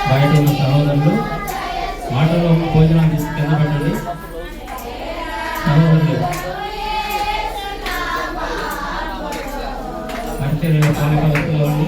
బయట ఉన్న సహోదరులు మాటల్లో ఉన్న భోజనాన్ని తీసి కింద పెట్టండి. సహోదరులు పరిచర్య పాలికలో ఉండి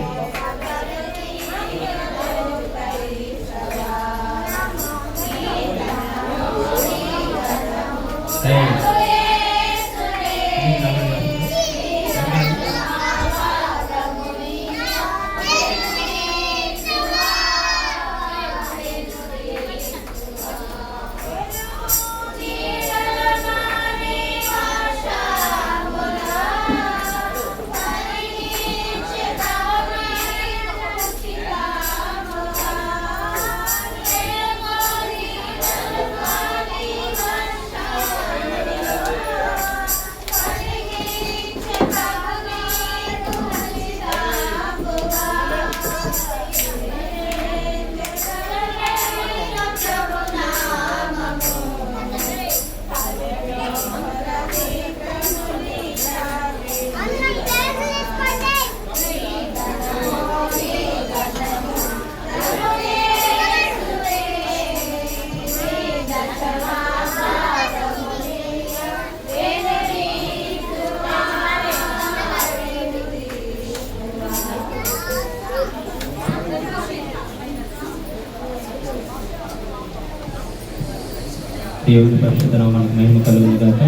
దేవుని పరిశుద్ధ నామానికి మహిమ కలుగును గాక.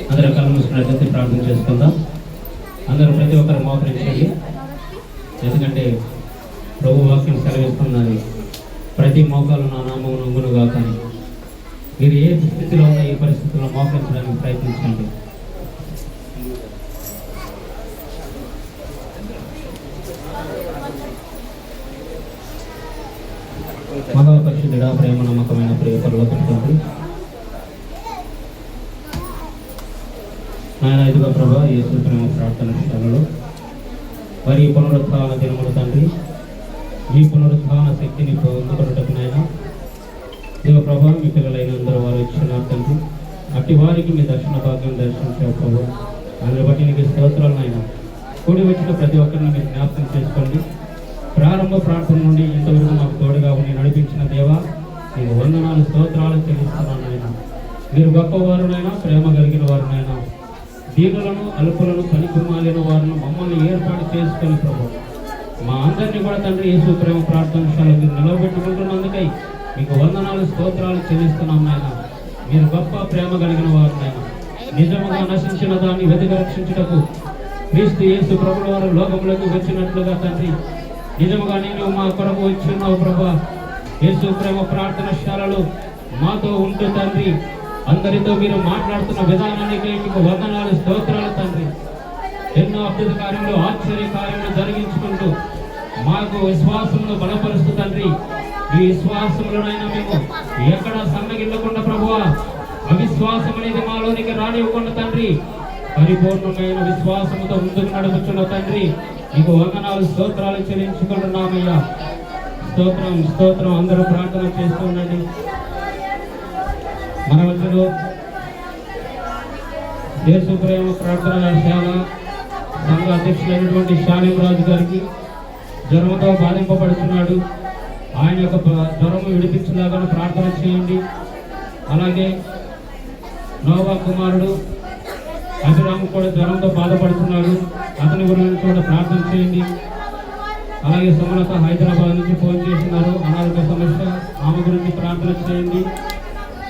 అందరూ కళ్ళు మూసుకున్నట్లయితే ప్రార్థన చేసుకుందాం. అందరూ ప్రతి ఒక్కరు మోకరించండి. ఎందుకంటే ప్రభు వాక్యం సెలవిస్తున్నది, ప్రతి మోకాలు నా నామం నొంగును గాక అని. మీరు ఏ స్థితిలో ఉన్న ఈ పరిస్థితుల్లో మోకరించడానికి ప్రయత్నించండి. మహాపరిశుద్ధుడా, ప్రేమ నమ్మకమైన ప్రియ పరలోకపు తండ్రి, నాయన ఇదిగో ప్రభా యేసు ప్రేమ ప్రార్థన స్థలంలో వారి పునరుత్థాన దినములు తండ్రి, ఈ పునరుత్థాన శక్తిని పొందుకొనుటకు నాయన ఇదిగో ప్రభా మీ పిల్లలైన అందరూ వారు ఇచ్చిన తండ్రి, అట్టి వారికి మీ దర్శన భాగ్యం దర్శించావు ప్రభా. అందుని బట్టి నీకు స్తోత్రాలు నాయన. కూడి వచ్చిన ప్రతి ఒక్కరిని మీరు జ్ఞాపకం చేసుకోండి. ప్రారంభ ప్రార్థన నుండి ఇంతవరకు మాకు తోడుగా ఉండి నడిపించిన దేవా మీకు వందనాలు స్తోత్రాలు చెల్లిస్తున్నాను నాయన. మీరు గొప్పవారునైనా, ప్రేమ కలిగిన వారునైనా, దీనులను అల్పులను పనికిమాలిన వారిని మమ్మల్ని ఏర్పాటు చేసుకొని ప్రభు మా అందరినీ కూడా తండ్రి యేసు ప్రేమ ప్రార్థనశాల మీరు నిలబెట్టుకుంటున్నందుకై మీకు వందనాలు స్తోత్రాలు చెల్లిస్తున్నాం నాయన. మీరు గొప్ప ప్రేమ కలిగిన వారునైనా, నిజముగా నశించిన దాన్ని వెతికి రక్షించుటకు క్రీస్తు యేసు ప్రభుల వారు లోకంలోకి వచ్చినట్లుగా తండ్రి నిజముగా నేను మా కొరకు వచ్చి ఉన్నావు ప్రభా. యేసు ప్రేమ ప్రార్థనశాలలో మాతో ఉంటూ తండ్రి అందరితో మీరు మాట్లాడుతున్న విధానానికి మీకు వందనాలు స్తోత్రాలు తండ్రి. ఎన్నో అద్భుత కార్యములు, ఆశ్చర్య కార్యములు జరిగించుకుంటూ మాకు విశ్వాసంలో బలపరుస్తూ తండ్రి ఈ విశ్వాసంలోనైనా మేము ఎక్కడ సన్నగిల్లకుండా ప్రభువా అవిశ్వాసం అనేది మాలోనికి రానివ్వకుండా తండ్రి పరిపూర్ణమైన విశ్వాసంతో ముందుకు నడుపుతున్న తండ్రి మీకు వందనాలు స్తోత్రాలు చెల్లించుకుంటున్నామయ్యా. స్తోత్రం స్తోత్రం. అందరూ ప్రార్థన చేస్తూ ఉండండి. మన మధ్యలో యేసు ప్రేమ ప్రార్థనశాల సంఘ అధ్యక్షులైనటువంటి షాలిం రాజు గారికి జ్వరంతో బాధింపబడుతున్నాడు. ఆయన యొక్క జ్వరం విడిపించలాగా ప్రార్థన చేయండి. అలాగే నోవా కుమారుడు అభిరామ్ కూడా జ్వరంతో బాధపడుతున్నాడు. అతని గురించి కూడా ప్రార్థన చేయండి. అలాగే సుమలత హైదరాబాద్ నుంచి ఫోన్ చేస్తున్నారు, అనారోగ్య సమస్య, ఆమె గురించి ప్రార్థన చేయండి.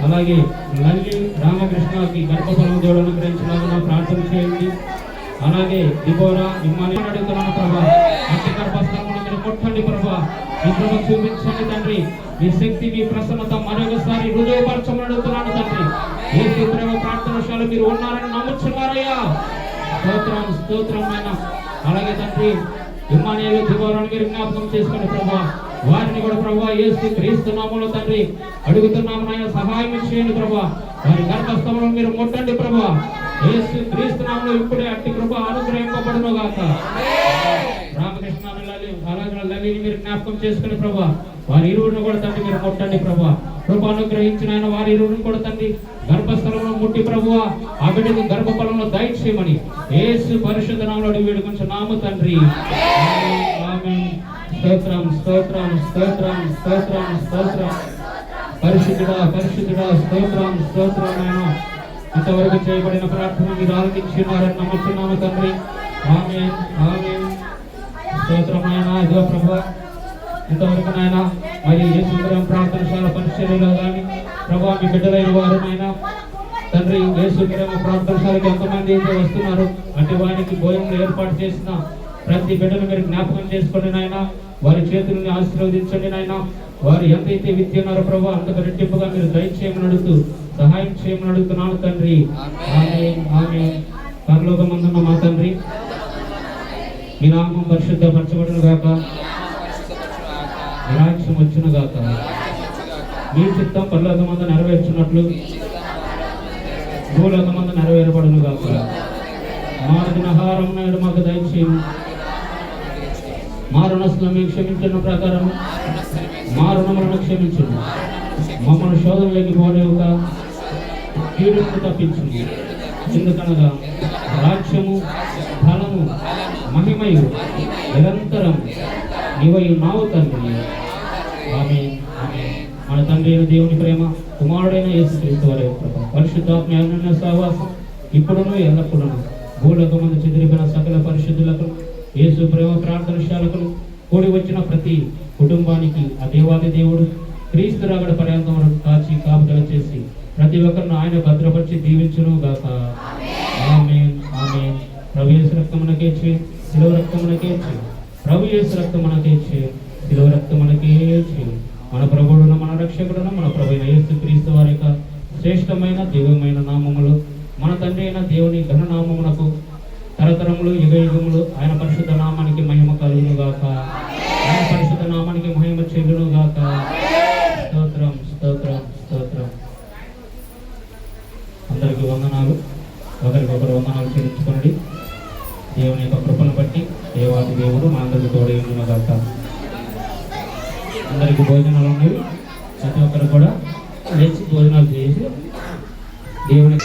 అలాగే లల్లి రామకృష్ణకి గర్భఫలం దేవుడు అనుగ్రహించలాగా ప్రార్థన చేయండి. అలాగే దిబోరా ఇమ్మాని అడుగుతున్నాను ప్రభా, అట్టి గర్భస్థలమును మీరు కొట్టండి ప్రభా, మీ కృప చూపించండి తండ్రి. మీ శక్తి, మీ ప్రసన్నత మరొకసారి రుజువుపరచమని అడుగుతున్నాను తండ్రి. యేసు ప్రేమ ప్రార్థనశాల మీరు ఉన్నారని నమ్ముచున్నారయ్యా. స్తోత్రం స్తోత్రం నాయన. అలాగే తండ్రి ఇమ్మానియేలు దిబోరాను మీరు జ్ఞాపకం చేసుకోండి ప్రభా. వారిని కూడా ప్రభా యేసు క్రీస్తు నామములో తండ్రి అడుగుతున్నాము నాయన, సహాయం చేయండి ప్రభా. వారి గర్భస్థములను మీరు ముట్టండి ప్రభా. యేసు క్రీస్తు నామములో ఇప్పుడే అట్టి కృప అనుగ్రహింపబడును గాక. రామకృష్ణ అలాగే లలిని మీరు జ్ఞాపకం చేసుకుని ప్రభా, వారి ఇరువురిని కూడా తండ్రి మీరు ముట్టండి ప్రభా. కృప అనుగ్రహించిన ఆయన వారి ఇరువురిని కూడా తండ్రి గర్భస్థలంలో ముట్టి ప్రభువా ఆ బిడ్డకు గర్భఫలంలో దయచేయమని యేసు పరిశుద్ధ నామములో అడిగి వేడుకొంచున్నాము తండ్రి. ఆమేన్. స్తోత్రం స్తోత్రం స్తోత్రం స్తోత్రం స్తోత్రం. పరిశుద్ధుడా పరిశుద్ధుడా స్తోత్రం స్తోత్రం. నాయన ఇంతవరకు చేయబడిన ప్రార్థన మీరు ఆలకించున్నారని నమ్ముతున్నాము తండ్రి. ఆమేన్ ఆమేన్. స్తోత్రం నాయన. ఇదిగో ప్రభువా ఇంతవరకు నాయన మరి యేసుప్రేమ ప్రార్థనశాల పరిచర్యలో కానీ ప్రభా మీ బిడ్డలైన వారు నాయన తండ్రి యేసుప్రేమ ప్రార్థనశాలకి ఎంతమంది అయితే వస్తున్నారు అంటే వారికి భోజనం ఏర్పాటు చేసిన ప్రతి బిడ్డను మీరు జ్ఞాపకం చేసుకోండి నాయన. వారి చేతుల్ని ఆశీర్వదించండి నాయన. వారు ఎంతైతే విద్య ఉన్నారో ప్రభా అంతకు రెట్టింపుగా మీరు దయచేయమని అడుగుతూ సహాయం చేయమని అడుగుతున్నాను తండ్రి. ఆమేన్ ఆమేన్. పరలోకమందున్న మా తండ్రి, మీ నామం పరిశుద్ధపరచబడును గాక, మీ రాజ్యం వచ్చును గాక, మీ చిత్తం పరలోకమందు నెరవేర్చున్నట్లు భూలోకమందు నెరవేరబడును గాక. మా దినహారం నాయుడు మాకు దయచేయము, మా రుణస్తులను మేము క్షమించిన ప్రకారం మా రుణములను క్షమించండి, మమ్మల్ని శోధనలోకి పోలేవుక కీడును తప్పించండి. ఎందుకనగా రాజ్యము ఫలము మహిమయు నిరంతరం నీవై ఉన్నావు తండ్రి. ఆమేన్ ఆమేన్. మన తండ్రి అయిన దేవుని ప్రేమ, కుమారుడైన యేసుక్రీస్తు వారి కృప, పరిశుద్ధాత్మ అన్యోన్య సహవాసం ఇప్పుడును ఎల్లప్పుడూ భూలోకమందు చెదిరిపోయిన సకల పరిశుద్ధులకు యేసు ప్రేమ ప్రార్థనశాలకు కూడి వచ్చిన ప్రతి కుటుంబానికి ఆ దేవాది దేవుడు క్రీస్తు రాగడ పర్యంతం కాచి కాపుదల చేసి ప్రతి ఒక్కరిని ఆయన భద్రపరిచి దీవించును గాక. ఆమేన్ ఆమేన్. ప్రభు యేసు రక్తమునకేర్చి శిలువ రక్తమునకేర్చి ప్రభు యేసు రక్తమునకేర్చి శిలువ రక్తమునకేర్చి మన ప్రభువును మన రక్షకుడును మన ప్రభువైన యేసు క్రీస్తు వారి యొక్క శ్రేష్టమైన దివ్యమైన నామములు మన తండ్రి అయిన దేవుని ఘననామమునకు తరతరములు యుగయుగములు ఆయన పరిశుద్ధ నామానికి మహిమ కలుగును గాక. ఆయన పరిశుద్ధ నామానికి మహిమ చెల్లును గాక. స్తోత్రం స్తోత్రం స్తోత్రం. అందరికీ వందనాలు. ఒకరికొకరు వందనాలు చెల్లించుకోండి. దేవుని యొక్క కృపను బట్టి దేవాది దేవుడు మా అందరికీ తోడైన గాక. అందరికీ భోజనాలు ఉండేవి. ప్రతి ఒక్కరు కూడా లేచి భోజనాలు చేసి దేవుని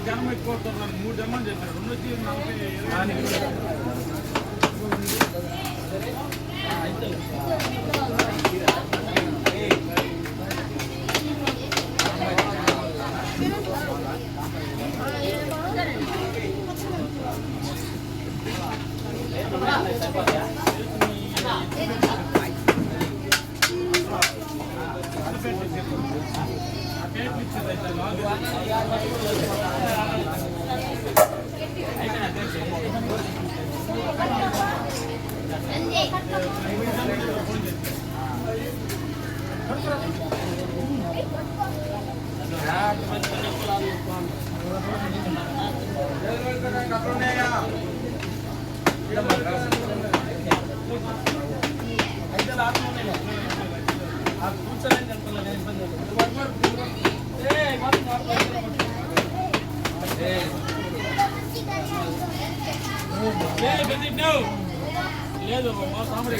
జనం ఎక్కువ 3 జన్మని చెప్పారు 240 లేదు మా సామరే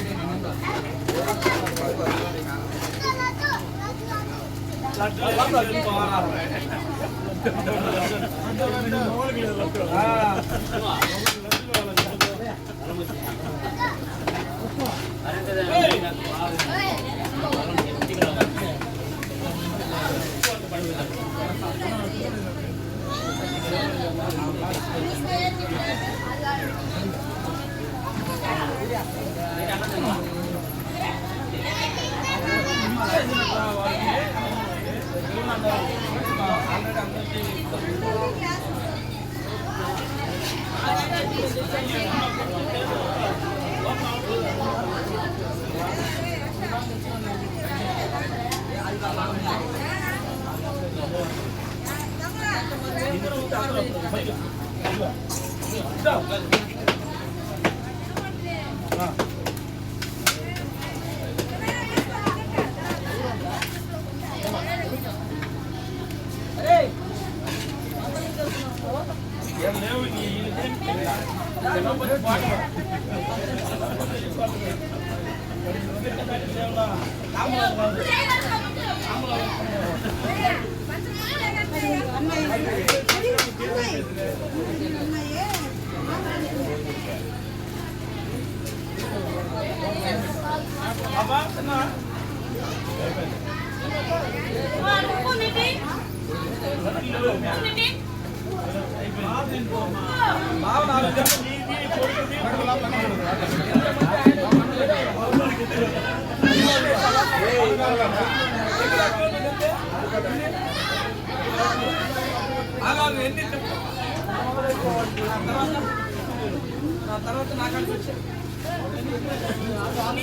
తర్వాత నాకు అనిపించింది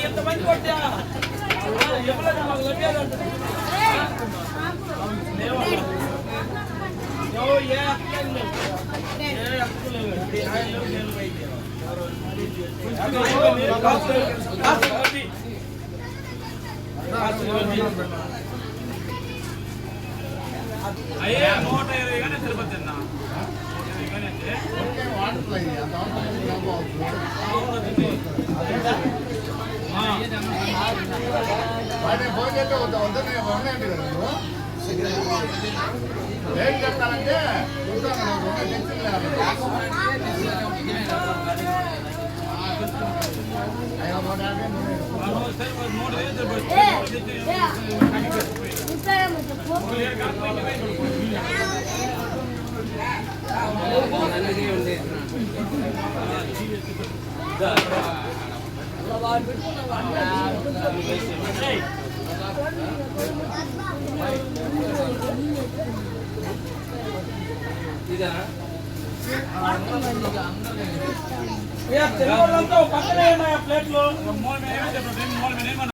ఎంతమంది కొట్టా ఎవరైనా మాకు లభ్యాలంటే ఏ హక్కులు అయ్యే 120 గానే తిరుపతి అన్నా ఏం చెప్తానంటే తెలుగు వాళ్ళంతా పక్కనే ఉన్నాయి ఆ ప్లేట్లు